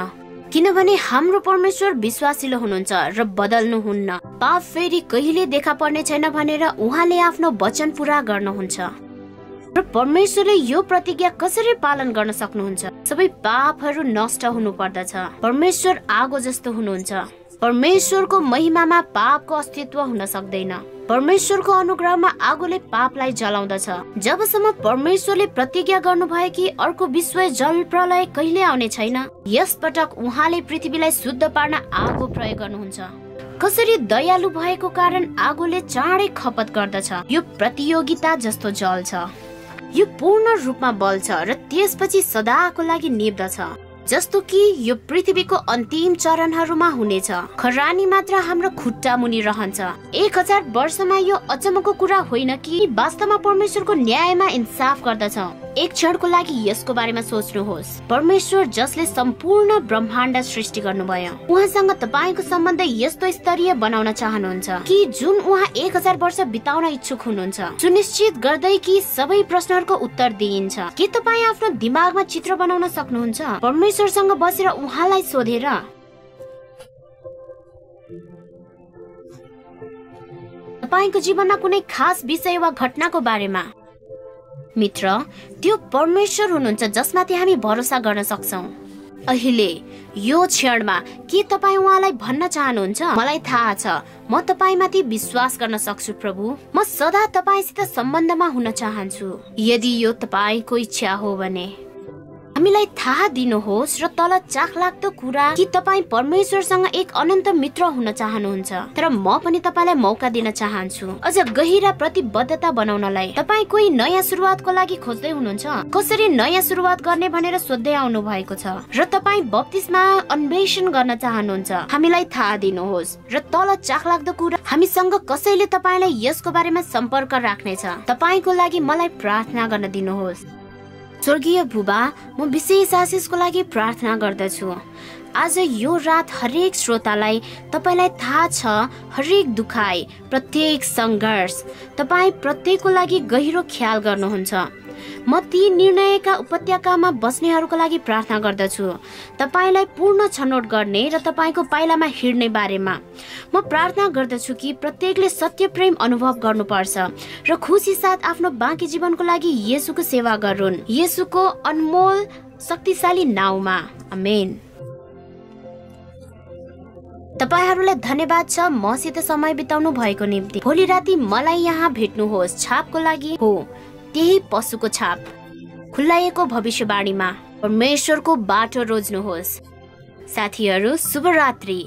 किनभने हाम्रो परमेश्वर विश्वासिलो हुनुहुन्छ र बदल्नुहुन्न। पाप फेरि कहिले देखा पर्ने छैन भनेर उहाँले आफ्नो वचन पूरा गर्नुहुन्छ र परमेश्वरले यो प्रतिज्ञा कसरी पालन गर्न सक्नुहुन्छ? सबै पापहरू नष्ट हुनु पर्दछ। परमेश्वर आगो जस्तो हुनुहुन्छ। परमेश्वरको महिमामा पापको अस्तित्व हुन सक्दैन। परमेश्वरको अनुग्रहमा आगोले पापलाई जलाउँदछ। जबसम्म परमेश्वरले प्रतिज्ञा गर्नुभयो कि अर्को विश्व जल प्रलय कहिले आउने छैन, यस पटक उहाँले पृथ्वीलाई शुद्ध पार्न आगो प्रयोग गर्नुहुन्छ। कसरी दयालु भएको कारण आगोले चाँडै खपत गर्दछ। यो प्रतियोगिता जस्तो जल छ, यो पूर्ण रूपमा बल्छ र त्यसपछि सदाको लागि निभ्दछ, जस्तो कि यो पृथ्वीको अन्तिम चरणहरूमा हुनेछ। खरानी मात्र हाम्रो खुट्टा मुनि रहन्छ। 1000 वर्षमा यो अचम्मको कुरा होइन कि वास्तवमा परमेश्वरको न्यायमा इन्साफ गर्दछ। एक क्षणको लागि यसको बारेमा सोच्नुहोस्। परमेश्वर जसले सम्पूर्ण ब्रह्माण्ड सृष्टि गर्नुभयो, उहाँसँग तपाईको सम्बन्ध यस्तो स्तरीय बनाउन चाहनुहुन्छ कि जुन उहाँ 1000 वर्ष बिताउन इच्छुक हुनुहुन्छ, सुनिश्चित गर्दै कि सबै प्रश्नहरूको उत्तर दिइन्छ। के तपाईँ आफ्नो दिमागमा चित्र बनाउन सक्नुहुन्छ? परमेश्वरसँग बसेर उहाँलाई सोधेर तपाईको जीवनमा कुनै खास विषय वा घटनाको बारेमा। मित्र, त्यो परमेश्वर हुनुहुन्छ जसमाथि हामी भरोसा गर्न सक्छौं। अहिले यो क्षणमा के तपाईँ उहाँलाई भन्न चाहनुहुन्छ? मलाई थाहा छ म तपाईमाथि विश्वास गर्न सक्छु प्रभु। म सदा तपाईसित सम्बन्धमा हुन चाहन्छु। यदि यो तपाईको इच्छा हो भने हामीलाई थाहा दिनुहोस् र तल चाखलाग्दो कुरा कि तपाईँ परमेश्वरसँग एक अनन्त मित्र हुन चाहनुहुन्छ। तर म पनि तपाईलाई मौका दिन चाहन्छु अझ गहिरा प्रतिबद्धता बनाउनलाई। तपाईँ कोही नयाँ सुरुवातको लागि खोज्दै हुनुहुन्छ, कसरी नयाँ सुरुवात गर्ने भनेर सोध्दै आउनु भएको छ र तपाईँ बप्तिस्मा अन्वेषण गर्न चाहनुहुन्छ। हामीलाई थाहा दिनुहोस् र तल चाखलाग्दो कुरा हामीसँग कसैले तपाईलाई यसको बारेमा सम्पर्क राख्नेछ। तपाईको लागि मलाई प्रार्थना गर्न दिनुहोस्। स्वर्गीय बुबा, म विशेष आशिषको लागि प्रार्थना गर्दछु। आज यो रात हरेक श्रोतालाई तपाईलाई थाहा छ, हरेक दुखाइ, प्रत्येक संघर्ष तपाईँ प्रत्येकको लागि गहिरो ख्याल गर्नुहुन्छ। म ती निर्णयका उपत्यकामा बस्नेहरूको लागि प्रार्थना गर्दछु, तपाईलाई पूर्ण छनौट गर्ने र तपाईको पाइलामा हिँड्ने बारेमा। म प्रार्थना गर्दछु कि प्रत्येकले सत्य प्रेम अनुभव गर्नुपर्छ र खुसी साथ आफ्नो बाँकी जीवनको लागि येशूको सेवा गरून्, येशूको अनमोल शक्तिशाली नाउँमा। आमेन। तपाईहरूलाई धन्यवाद छ मसित समय बिताउनु भएको निम्ति। भोलि राति मलाई यहाँ भेट्नुहोस् छापको लागि हो, त्यही पशुको छाप खुल्लाएको भविष्यवाणीमा। परमेश्वरको बाटो रोज्नुहोस्। साथीहरू, शुभरात्रि।